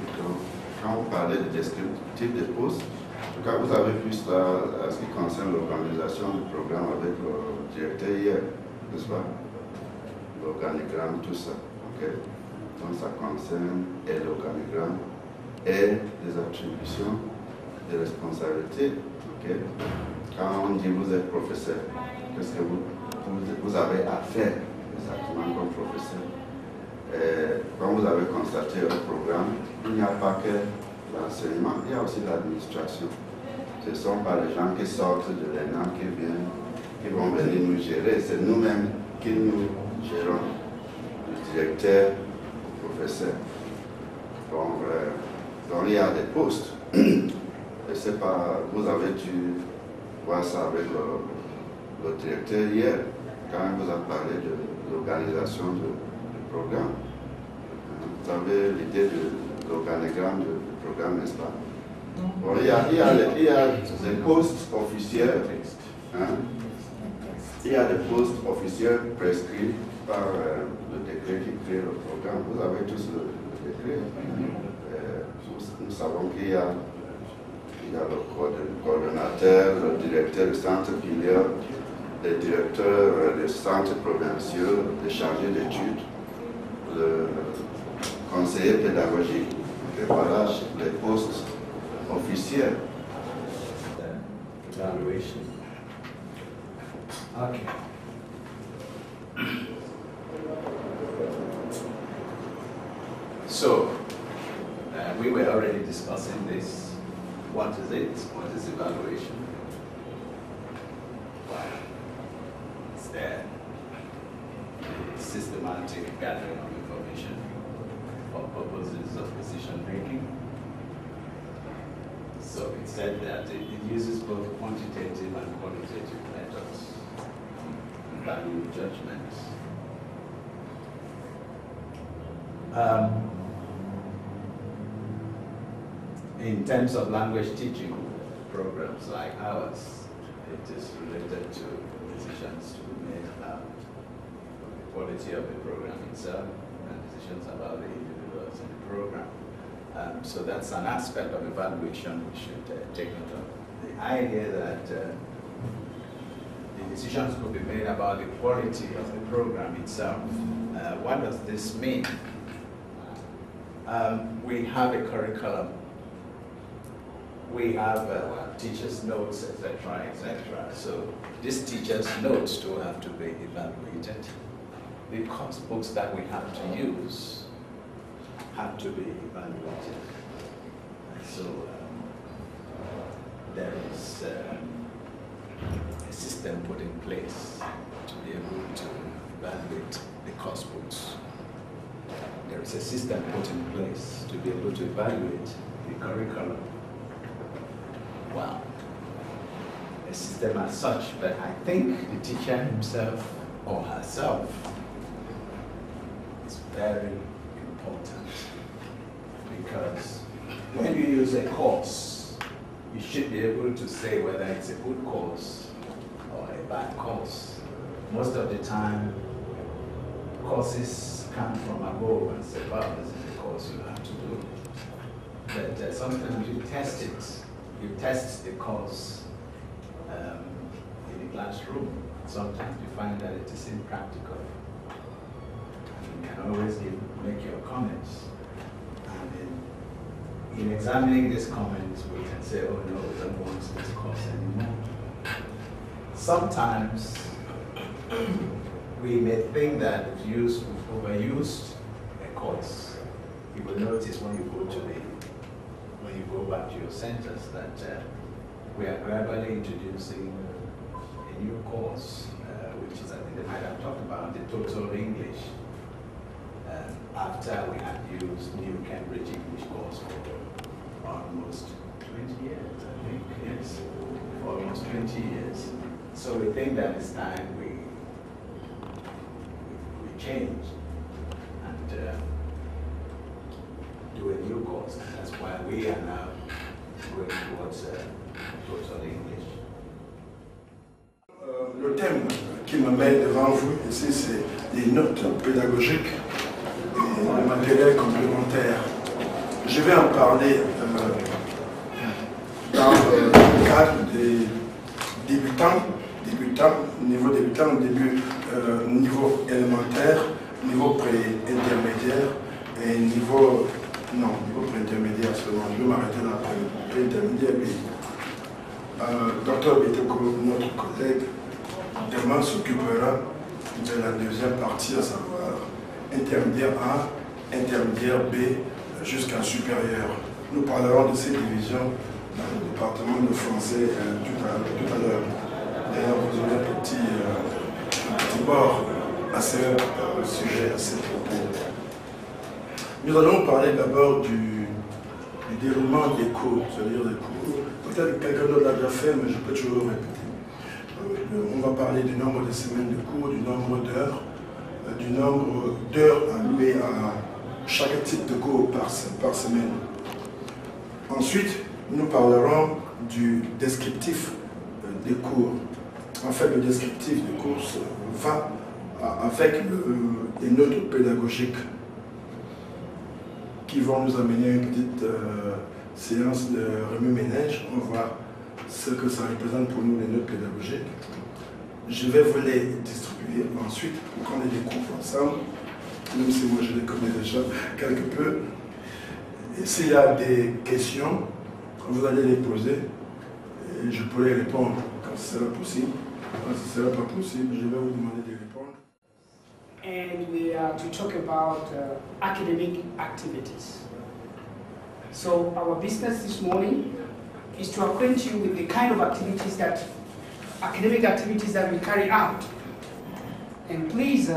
Speaker 12: quand vous parlez de descriptif des postes, en tout cas, vous avez vu cela en ce qui concerne l'organisation du programme avec le directeur hier, n'est-ce pas? L'organigramme, tout ça. Okay? Donc, ça concerne et l'organigramme et les attributions, des responsabilités. Okay? Quand on dit vous êtes professeur, qu'est-ce que vous avez à faire exactement comme professeur? Comme vous avez constaté au programme, il n'y a pas que l'enseignement, il y a aussi l'administration. Ce ne sont pas les gens qui sortent de l'ENA qui vont venir nous gérer, c'est nous-mêmes qui nous gérons, le directeur, le professeur. Donc il y a des postes. Et c'est pas, vous avez dû voir ça avec le directeur hier, quand il vous a parlé de l'organisation du programme. Vous avez l'idée de l'organigramme du programme, n'est-ce pas? Bon, il y a des postes officiels. Hein? Il y a des postes officiels prescrits par le décret qui crée le programme. Vous avez tous le décret. Nous savons qu'il y a le coordonnateur, le directeur du centre filière, les directeurs des centres provinciaux, les chargés d'études, le conseiller pédagogique. Et voilà les postes officiels.
Speaker 6: Evaluation. Okay. So, we were already discussing this. What is it? What is evaluation? Well, it's the systematic gathering of information for purposes of decision making. So it said that it uses both quantitative and qualitative methods in value judgments. In terms of language teaching programs like ours, it is related to decisions to be made about the quality of the program itself and decisions about the individuals in the program. So that's an aspect of evaluation we should take note of. The idea that the decisions could be made about the quality of the program itself. What does this mean? We have a curriculum. We have teachers' notes, etc., etc. So these teachers' notes do have to be evaluated. The course books that we have to use have to be evaluated. So there is a system put in place to be able to evaluate the course books. There is a system put in place to be able to evaluate the curriculum. Wow. A system as such, but I think the teacher himself or herself is very important, because when you use a course, you should be able to say whether it's a good course or a bad course. Most of the time, courses come from above and say, well, this is the course you have to do. But sometimes you test it. You test the course in the classroom. Sometimes you find that it is impractical. You can always make your comments. And in examining these comments, we can say, oh no, we don't want this course anymore. Sometimes we may think that we've overused a course. You will notice when you go back to your centers that we are gradually introducing a new course, which is, I think they might have talked about, the Total English, after we had used New Cambridge English course for almost 20 years, I think, yes, for almost 20 years. So we think that it's time we change and do a new course. And that's why we are now going towards Total English.
Speaker 13: Le thème qui me met devant vous ici, c'est les notes pédagogiques et le matériel complémentaire. Je vais en parler dans le cadre des débutants, niveau débutant, niveau élémentaire, niveau pré-intermédiaire et niveau pré-intermédiaire seulement. Je vais m'arrêter là, pré-intermédiaire. Docteur Beteko, notre collègue, demain s'occupera de la deuxième partie, à savoir intermédiaire A, intermédiaire B, jusqu'à supérieur. Nous parlerons de ces divisions dans le département de français tout à l'heure. D'ailleurs, vous aurez un petit bord à ce sujet, à ce propos. Nous allons parler d'abord du déroulement des cours, c'est-à-dire des cours. Peut-être que quelqu'un d'autre l'a déjà fait, mais je peux toujours le répéter. On va parler du nombre de semaines de cours, du nombre d'heures allouées à chaque type de cours par semaine. Ensuite, nous parlerons du descriptif des cours. En fait, le descriptif des cours va avec des notes pédagogiques qui vont nous amener à une petite séance de remue-ménage. On va voir ce que ça représente pour nous, les notes pédagogiques. Je vais vous les distribuer ensuite pour qu'on ait des cours ensemble, même si moi je les connais déjà quelque peu. Et s'il y a des questions, vous allez les poser et je pourrai répondre quand ce sera possible. Quand ce ne sera pas possible, je vais vous demander de répondre.
Speaker 14: And we are to talk about academic activities. So our business this morning is to acquaint you with the kind of activities academic activities that we carry out. And please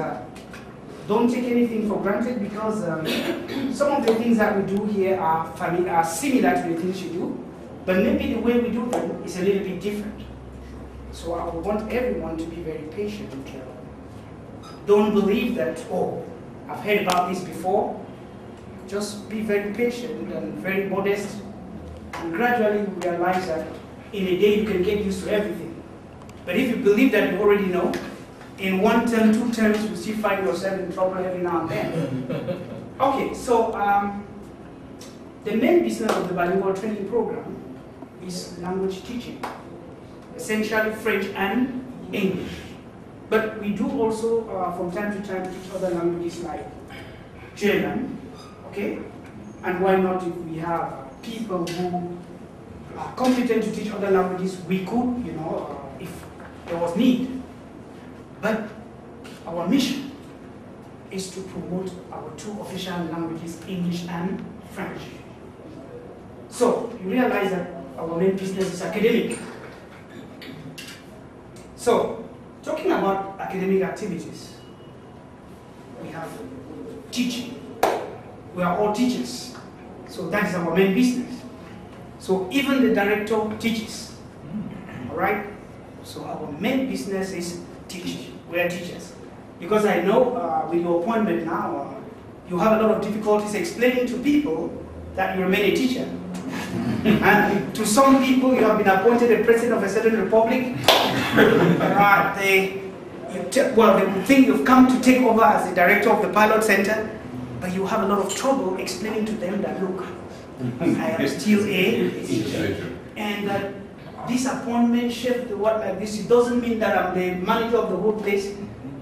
Speaker 14: don't take anything for granted, because some of the things that we do here are similar to the things you do, but maybe the way we do them is a little bit different. So I want everyone to be very patient and careful. Don't believe that, oh, I've heard about this before. Just be very patient and very modest, and gradually you realize that in a day you can get used to everything. But if you believe that you already know, in 1 term, 2 terms, you still find yourself in trouble every now and then. Okay, so the main business of the bilingual training program is language teaching, essentially French and English. But we do also, from time to time, teach other languages like German, okay? And why not, if we have people who are competent to teach other languages, we could, you know, if there was need. But our mission is to promote our 2 official languages, English and French. So you realize that our main business is academic. So, talking about academic activities, we have teaching. We are all teachers. So that is our main business. So even the director teaches. All right? So our main business is teaching. We are teachers. Because I know with your appointment now, you have a lot of difficulties explaining to people that you remain a teacher. And to some people, you have been appointed a president of a certain republic. They would think you've come to take over as the director of the pilot center, but you have a lot of trouble explaining to them that, look, I am still and that this appointment shift, what like this, it doesn't mean that I'm the manager of the whole place,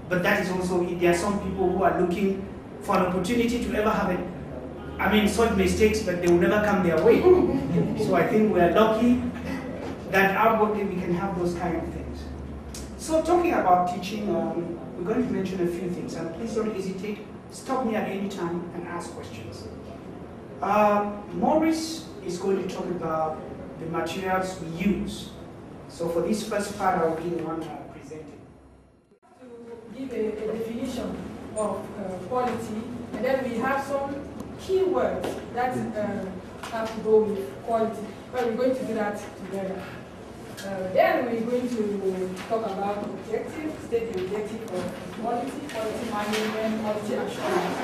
Speaker 14: but that is also, there are some people who are looking for an opportunity to ever have it. I mean, such mistakes, but they will never come their way. So I think we are lucky that outwardly we can have those kind of things. So talking about teaching, we're going to mention a few things, and please don't hesitate. Stop me at any time and ask questions. Maurice is going to talk about the materials we use. So for this first part, I will be the one presenting.
Speaker 15: To give a definition of quality, and then we have some keywords that have to go with quality, but we're going to do that together. Then we're going to talk about objectives, state the objective of quality management, quality assurance.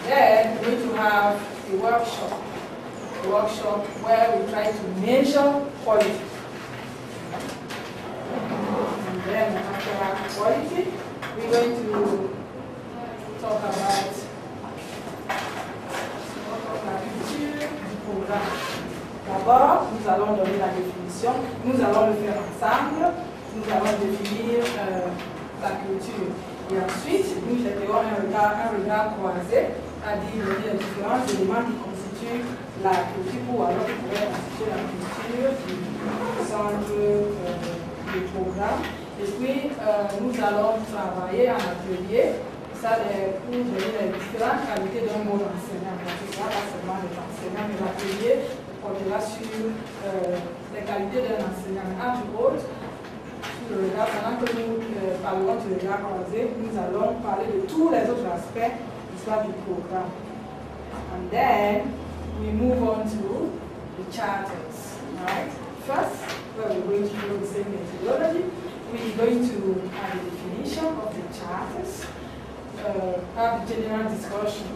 Speaker 15: Then we're going to have a workshop where we try to measure quality. And then after quality, we're going to talk about D'abord, nous allons donner la définition, nous allons le faire ensemble, nous allons définir la culture. Et ensuite, nous jetterons un regard croisé, c'est-à-dire les différents éléments qui constituent la culture, ou alors qui pourraient constituer la culture du centre du programme. Et puis, nous allons travailler en atelier, ça pour donner les différentes qualités d'un bon enseignant. Ce ne sera pas seulement les enseignants, mais l'atelier portera sur les qualités d'un enseignant. Entre autres, pendant que nous parlerons du regard croisé, nous allons parler de tous les autres aspects du programme. And then we move on to the charters. Right? First, we're going to do the same methodology. We're going to have a definition of the charters, have a general discussion,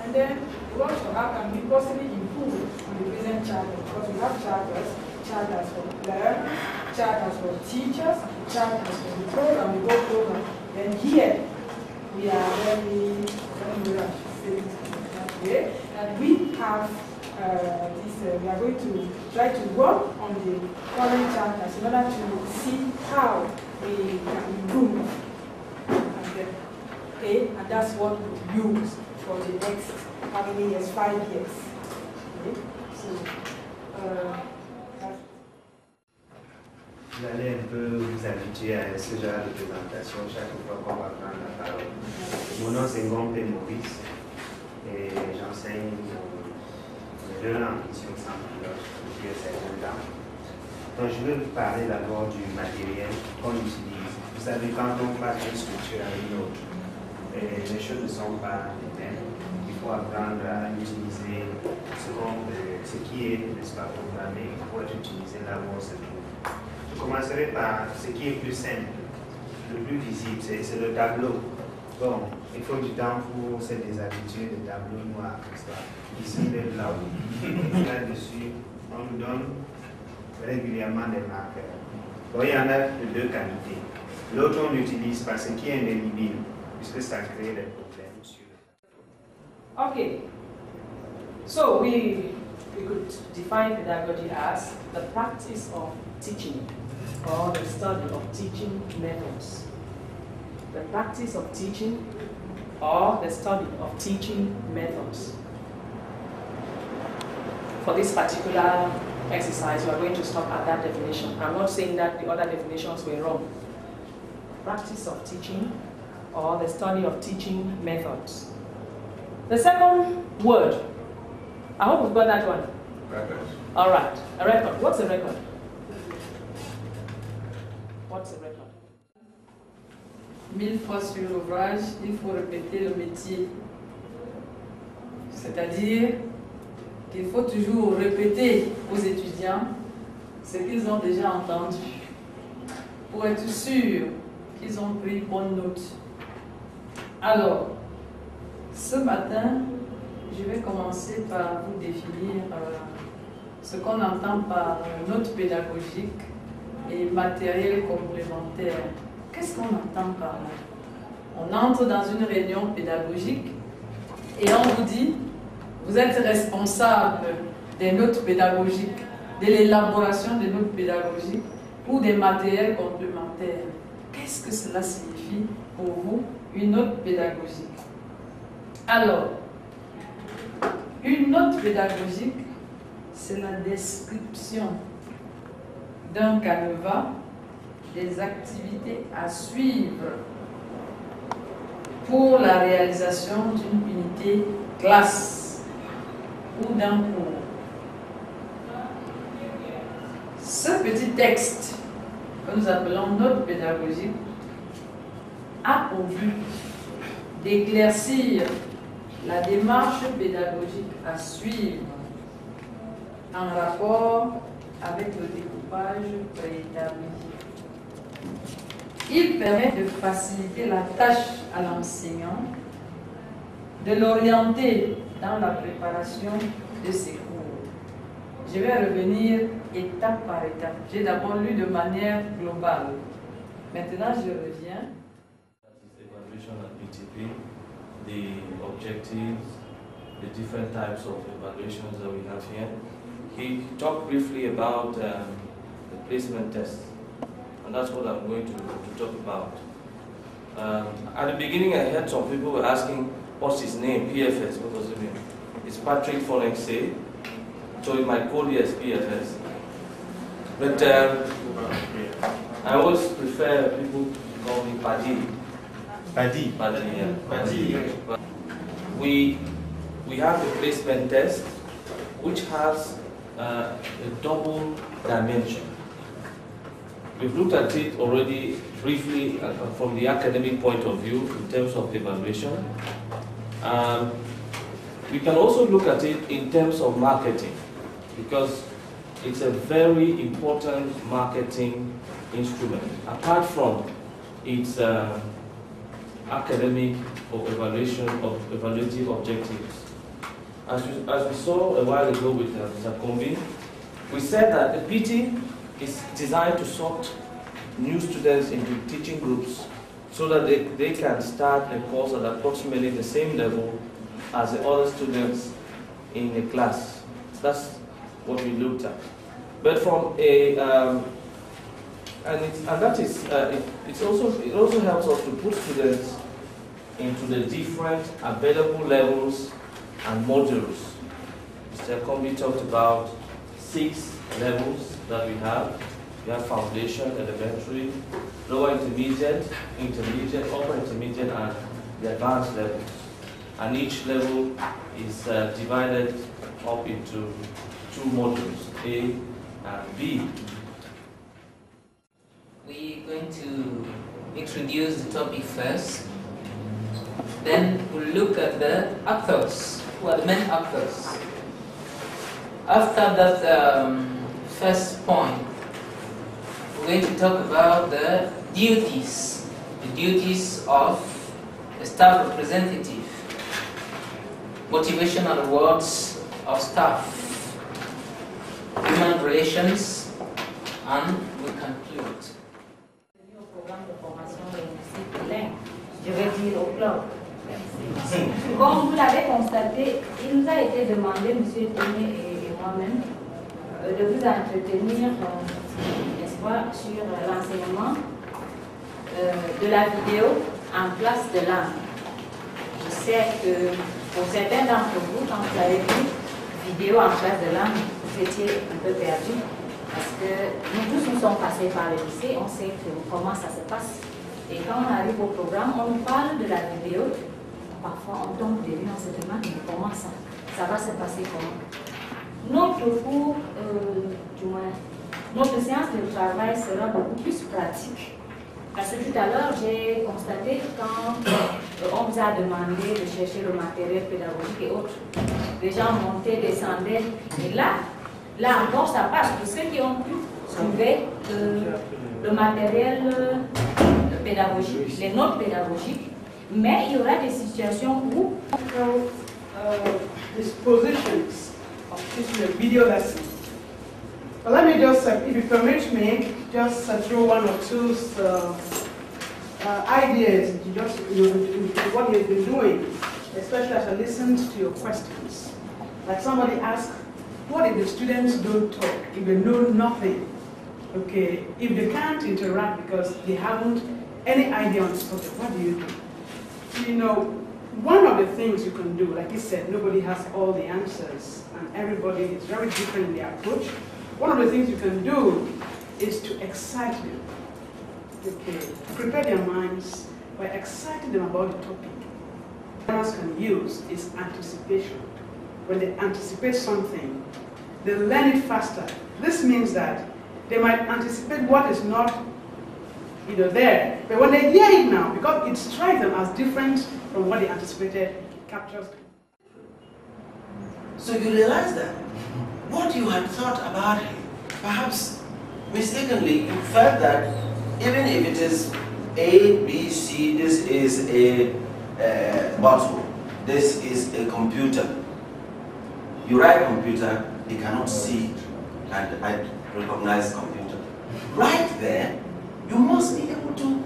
Speaker 15: and then the workshop how can we possibly improve improve on the present charter, because we have charters for learners, charters for teachers, charters for the program, the whole program. And here, we are very and we have we are going to try to work on the current charters in order to see how we can improve. And that's what we use for the next, how many years? 5 years. Okay? So,
Speaker 16: vous allez un peu vous habituer à ce genre de présentation chaque fois qu'on va prendre la parole. Mon nom c'est Ngombe Maurice et j'enseigne les langues ici au centre depuis un certain temps. Donc je vais vous parler d'abord du matériel qu'on utilise. Vous savez, quand on passe d'une structure à une autre, les choses ne sont pas les mêmes. Il faut apprendre à utiliser ce qui est, n'est-ce pas, programmé pour être utilisé là où on se trouve. Je commencerai par ce qui est plus simple, le plus visible, c'est le tableau. Bon, il faut du temps pour se déshabituer des tableaux noirs comme ça. Ici, les blancs. Là-dessus, on nous donne régulièrement des marqueurs. Bon, il y en a de deux qualités. L'autre, on n'utilise pas, ce qui est indélébile, puisque ça crée des problèmes sur le tableau.
Speaker 9: Okay. So we could define pedagogy as the practice of teaching or the study of teaching methods. The practice of teaching or the study of teaching methods. For this particular exercise, we are going to stop at that definition. I'm not saying that the other definitions were wrong. Practice of teaching or the study of teaching methods. The second word, I hope we've got that one.
Speaker 2: Record.
Speaker 9: All right, a record. What's a record? What's a record?
Speaker 17: 1000 fois sur l'ouvrage, il faut répéter le métier. C'est-à-dire qu'il faut toujours répéter aux étudiants ce qu'ils ont déjà entendu pour être sûr qu'ils ont pris bonne note. Alors, ce matin, je vais commencer par vous définir ce qu'on entend par note pédagogique et matériel complémentaire. Qu'est-ce qu'on entend par là? On entre dans une réunion pédagogique et on vous dit, vous êtes responsable des notes pédagogiques, de l'élaboration des notes pédagogiques ou des matériels complémentaires. Qu'est-ce que cela signifie pour vous, une note pédagogique? Alors, une note pédagogique, c'est la description d'un canevas des activités à suivre pour la réalisation d'une unité classe ou d'un cours. Ce petit texte que nous appelons note pédagogique a pour but d'éclaircir la démarche pédagogique à suivre en rapport avec le découpage préétabli. Il permet de faciliter la tâche à l'enseignant, de l'orienter dans la préparation de ses cours. Je vais revenir étape par étape. J'ai d'abord lu de manière globale. Maintenant, je reviens.
Speaker 18: Evaluation at BTP, the objectives, the different types of evaluations that we have here. He talked briefly about the placement test, and that's what I'm going to talk about. At the beginning, I heard some people were asking, what's his name, PFS, what does it mean? It's Patrick Fonexe, so it might call you as PFS. But I always prefer people to call me Padi.
Speaker 16: Padi.
Speaker 18: Padi, yeah. Padi. We have the placement test, which has a double dimension. We've looked at it already briefly from the academic point of view in terms of evaluation. We can also look at it in terms of marketing, because it's a very important marketing instrument, apart from its academic or evaluative objectives. as we saw a while ago with Zakombi, we said that the PT is designed to sort new students into teaching groups so that they can start a course at approximately the same level as the other students in the class. That's what we looked at. But from a it also helps us to put students into the different available levels and modules. Mr. Kombi talked about 6 levels that we have. We have foundation, elementary, lower intermediate, upper intermediate, and the advanced levels. And each level is divided up into 2 modules, A and B.
Speaker 19: We're going to introduce the topic first. Then we'll look at the actors, who are the main actors. After that first point, we're going to talk about the duties of a staff representative, motivational words of staff, human relations, and we conclude.
Speaker 20: Je vais dire au club. Comme vous l'avez constaté, il nous a été demandé, M. Témé et moi-même, de vous entretenir, n'est-ce pas, sur l'enseignement de la vidéo en place de langue. Je sais que pour certains d'entre vous, quand vous avez vu vidéo en place de langue, vous étiez un peu perdus parce que nous sommes passés par le lycée, on sait comment ça se passe. Et quand on arrive au programme, on nous parle de la vidéo. Parfois, on tombe des vues, on se demande comment ça va se passer comment. Notre cours, du moins, notre séance de travail sera beaucoup plus pratique. Parce que tout à l'heure, j'ai constaté quand on vous a demandé de chercher le matériel pédagogique et autres, les gens montaient, descendaient. Et là encore, ça passe. Pour ceux qui ont pu trouver le matériel pédagogique, les notes pédagogiques, mais il y aura des situations où
Speaker 14: dispositions of teaching a video lesson. But let me just, if you permit me, just throw 1 or 2 ideas into just what you've been doing, especially as I listened to your questions. Like somebody asked, what if the students don't talk, if they know nothing? Okay, if they can't interact because they haven't any idea on the subject, what do you do? You know, one of the things you can do, like you said, nobody has all the answers, and everybody is very different in their approach. One of the things you can do is to excite them. Okay, prepare their minds by exciting them about the topic. What learners can use is anticipation. When they anticipate something, they learn it faster. This means that they might anticipate what is not there, but when they hear it now, because it strikes them as different from what they anticipated, it captures them.
Speaker 21: So you realize that what you had thought about him, perhaps mistakenly, you felt that even if it is A, B, C, this is a bottle, this is a computer. You write computer, you cannot see and I recognize computer. Right there, you must be able to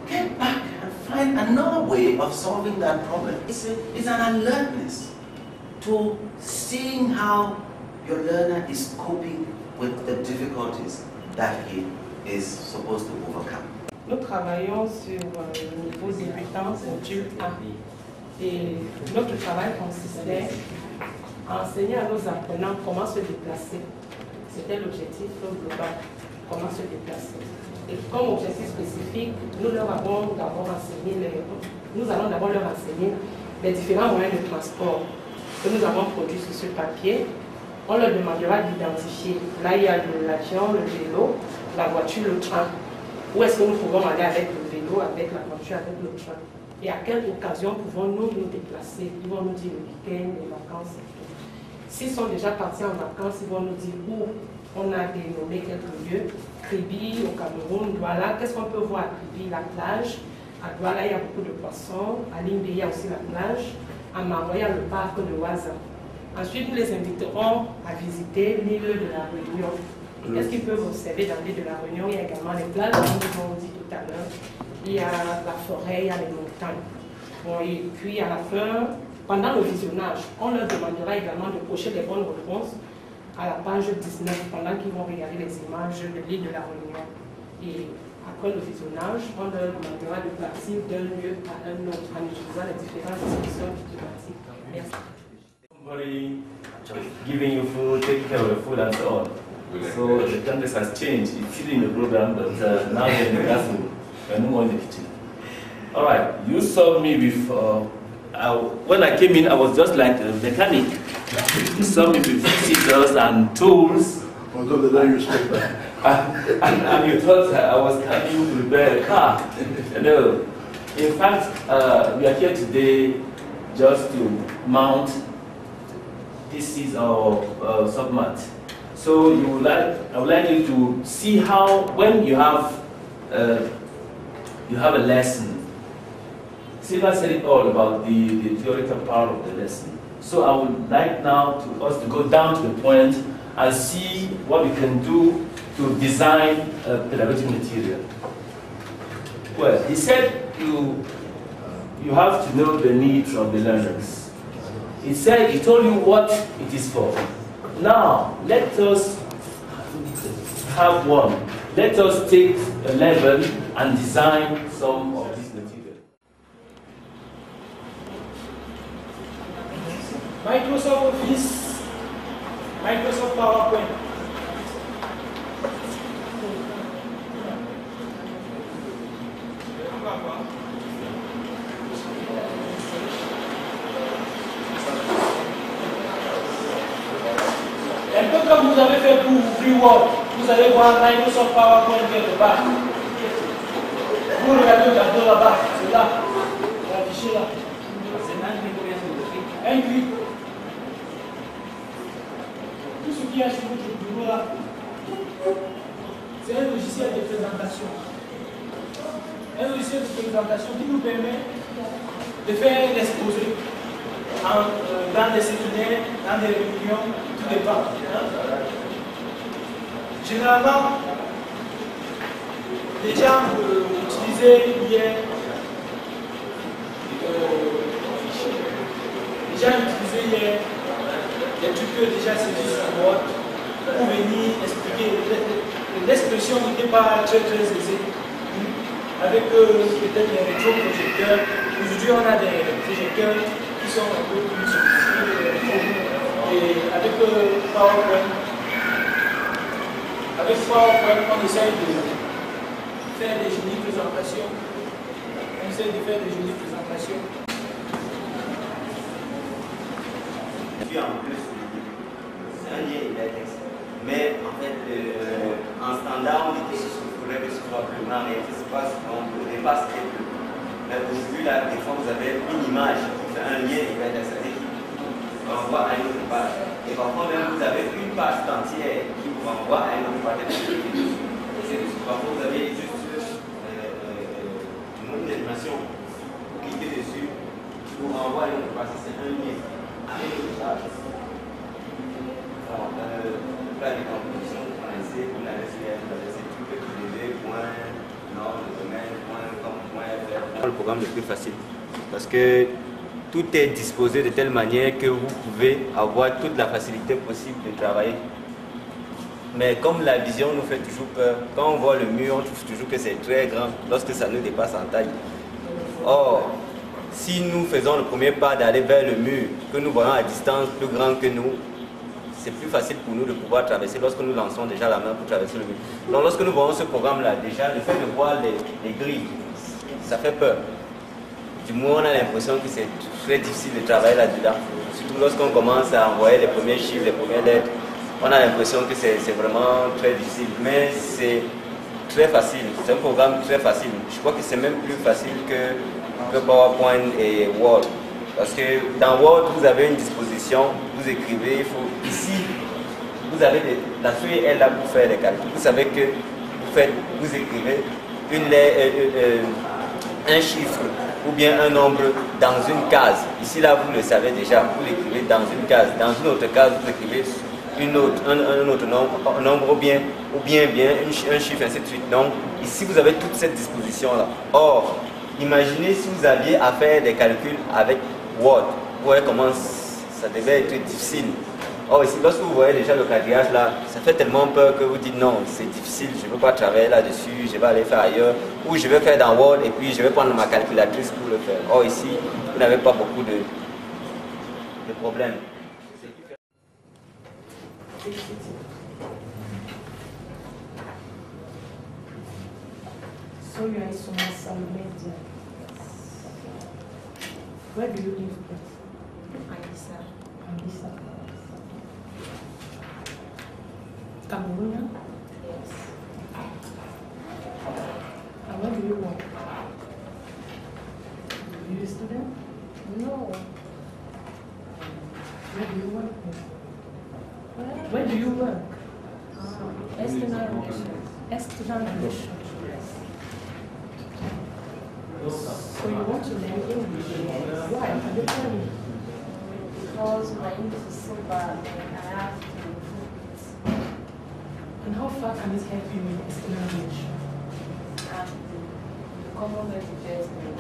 Speaker 21: get back and find another way of solving that problem. It's an alertness to seeing how your learner is coping with the difficulties that he is supposed to overcome.
Speaker 9: Nous travaillons sur le niveau débutant, module 1. Et notre travail consistait à enseigner à nos apprenants comment se déplacer. C'était l'objectif global, comment se déplacer. Et comme objectif spécifique, nous allons d'abord leur enseigner les différents moyens de transport que nous avons produits sur ce papier. On leur demandera d'identifier. Là, il y a l'avion, le vélo, la voiture, le train. Où est-ce que nous pouvons aller avec le vélo, avec la voiture, avec le train? Et à quelle occasion pouvons-nous nous déplacer? Ils vont nous dire le week-end, les vacances et tout. S'ils sont déjà partis en vacances, ils vont nous dire où on a dénommé quelques lieux. Kribi, au Cameroun, Douala. Qu'est-ce qu'on peut voir à Kribi? La plage. À Douala, il y a beaucoup de poissons. À Limbe, il y a aussi la plage. À Maroua, il y a le parc de Ouaza. Ensuite, nous les inviterons à visiter l'île de la Réunion. Qu'est-ce qu'ils peuvent observer dans l'île de la Réunion? Il y a également les plages, comme nous avons dit tout à l'heure. Il y a la forêt, il y a les montagnes. Bon, et puis à la fin, pendant le visionnage, on leur demandera également de cocher les bonnes réponses à la page 19 pendant qu'ils vont regarder les images de l'île de la Réunion. Et après le visionnage, on leur demandera de partir d'un lieu à un autre en utilisant les différentes descriptions climatiques. Merci.
Speaker 18: Somebody giving you food, taking care of your food and so on. So the context has changed. It's still in the program, but now we're in the classroom. We're no more in the kitchen. All right, you saw me with, when I came in, I was just like a mechanic. You saw me with scissors and tools.
Speaker 13: Although the you respect that.
Speaker 18: And you thought I was coming to repair a car. No. In fact, we are here today just to mount. This is our submat. So I would like you to see how, when you have a lesson, Silva said it all about the theoretical part of the lesson. So I would like now us to go down to the point and see what we can do to design a pedagogic material. Well, he said you have to know the needs of the learners. He told you what it is for. Now, let us have one. Let us take a level and design some of this material.
Speaker 14: Microsoft Office, Microsoft PowerPoint.
Speaker 9: Un peu comme vous avez fait pour Freework, vous allez voir Microsoft PowerPoint quelque part. Vous regardez là-bas, c'est là, affiché là. Un clic. Tout ce qu'il y a sur votre bureau là, c'est un logiciel de présentation. Un logiciel de présentation qui nous permet de faire l'exposé dans des séminaires, dans des réunions, tout dépend. Généralement, les gens utilisaient hier des trucs que déjà c'est sur Word pour venir expliquer. L'expression n'était pas très aisée. Avec peut-être des rétroprojecteurs. Aujourd'hui, on a des projecteurs qui sont un peu plus sophistiqués. Et avec PowerPoint, on essaye de faire des jolies présentations.
Speaker 16: En plus, c'est un lien index. Mais en fait, en standard, on était qu'il faudrait que ce soit plus grand et que l'espace, donc au départ c'était plus. Mais aujourd'hui, là, des fois, vous avez une image qui fait un lien index, c'est-à-dire qui renvoie à une autre page. Et parfois, même, vous avez une page entière qui vous renvoie à une autre page. Parfois, vous avez juste une animation, vous cliquez dessus, vous renvoie à une autre page. C'est un lien. Avec le charge. Là, les compositions, vous connaissez, vous l'avez sur le programme le plus facile. Parce que tout est disposé de telle manière que vous pouvez avoir toute la facilité possible de travailler. Mais comme la vision nous fait toujours peur, quand on voit le mur, on trouve toujours que c'est très grand lorsque ça nous dépasse en taille. Or, si nous faisons le premier pas d'aller vers le mur, que nous voyons à distance plus grand que nous, c'est plus facile pour nous de pouvoir traverser lorsque nous lançons déjà la main pour traverser le mur. Donc lorsque nous voyons ce programme-là, déjà le fait de voir les grilles, ça fait peur. Du moins on a l'impression que c'est très difficile de travailler là-dedans. Surtout lorsqu'on commence à envoyer les premiers chiffres, les premières lettres, on a l'impression que c'est vraiment très difficile. Mais c'est très facile, c'est un programme très facile. Je crois que c'est même plus facile que PowerPoint et Word. Parce que dans Word, vous avez une disposition, vous écrivez, il faut ici, vous avez la feuille est là pour faire les calculs. Vous savez que vous écrivez
Speaker 5: un chiffre ou bien un nombre dans une case. Ici, là, vous le savez déjà, vous l'écrivez dans une case. Dans une autre case, vous écrivez un autre nombre ou bien un chiffre, ainsi de suite. Donc, ici, vous avez toute cette disposition-là. Or, imaginez si vous aviez à faire des calculs avec Word. Vous voyez comment ça devait être difficile. Or, ici, lorsque vous voyez déjà le quadrillage là, ça fait tellement peur que vous dites non, c'est difficile, je ne veux pas travailler là-dessus, je vais aller faire ailleurs, ou je vais faire dans Word et puis je vais prendre ma calculatrice pour le faire. Or, ici, vous n'avez pas beaucoup de problèmes.
Speaker 9: So you are Salome. Where do you live? Anissa. Cameroon? Yes. And where do you work? Are you a student? No. Where do you work? Where do you work? External relations. External relations. So you want to learn English? Why? Can you tell me?
Speaker 20: Because my English is so bad and I have to improve it.
Speaker 9: And how far can it help you in external relations?
Speaker 20: The Commonwealth investment.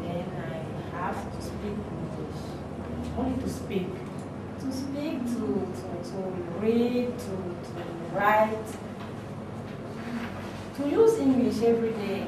Speaker 20: Then I have to speak English.
Speaker 9: Only to speak?
Speaker 20: To speak, to read, to write, to use English every day.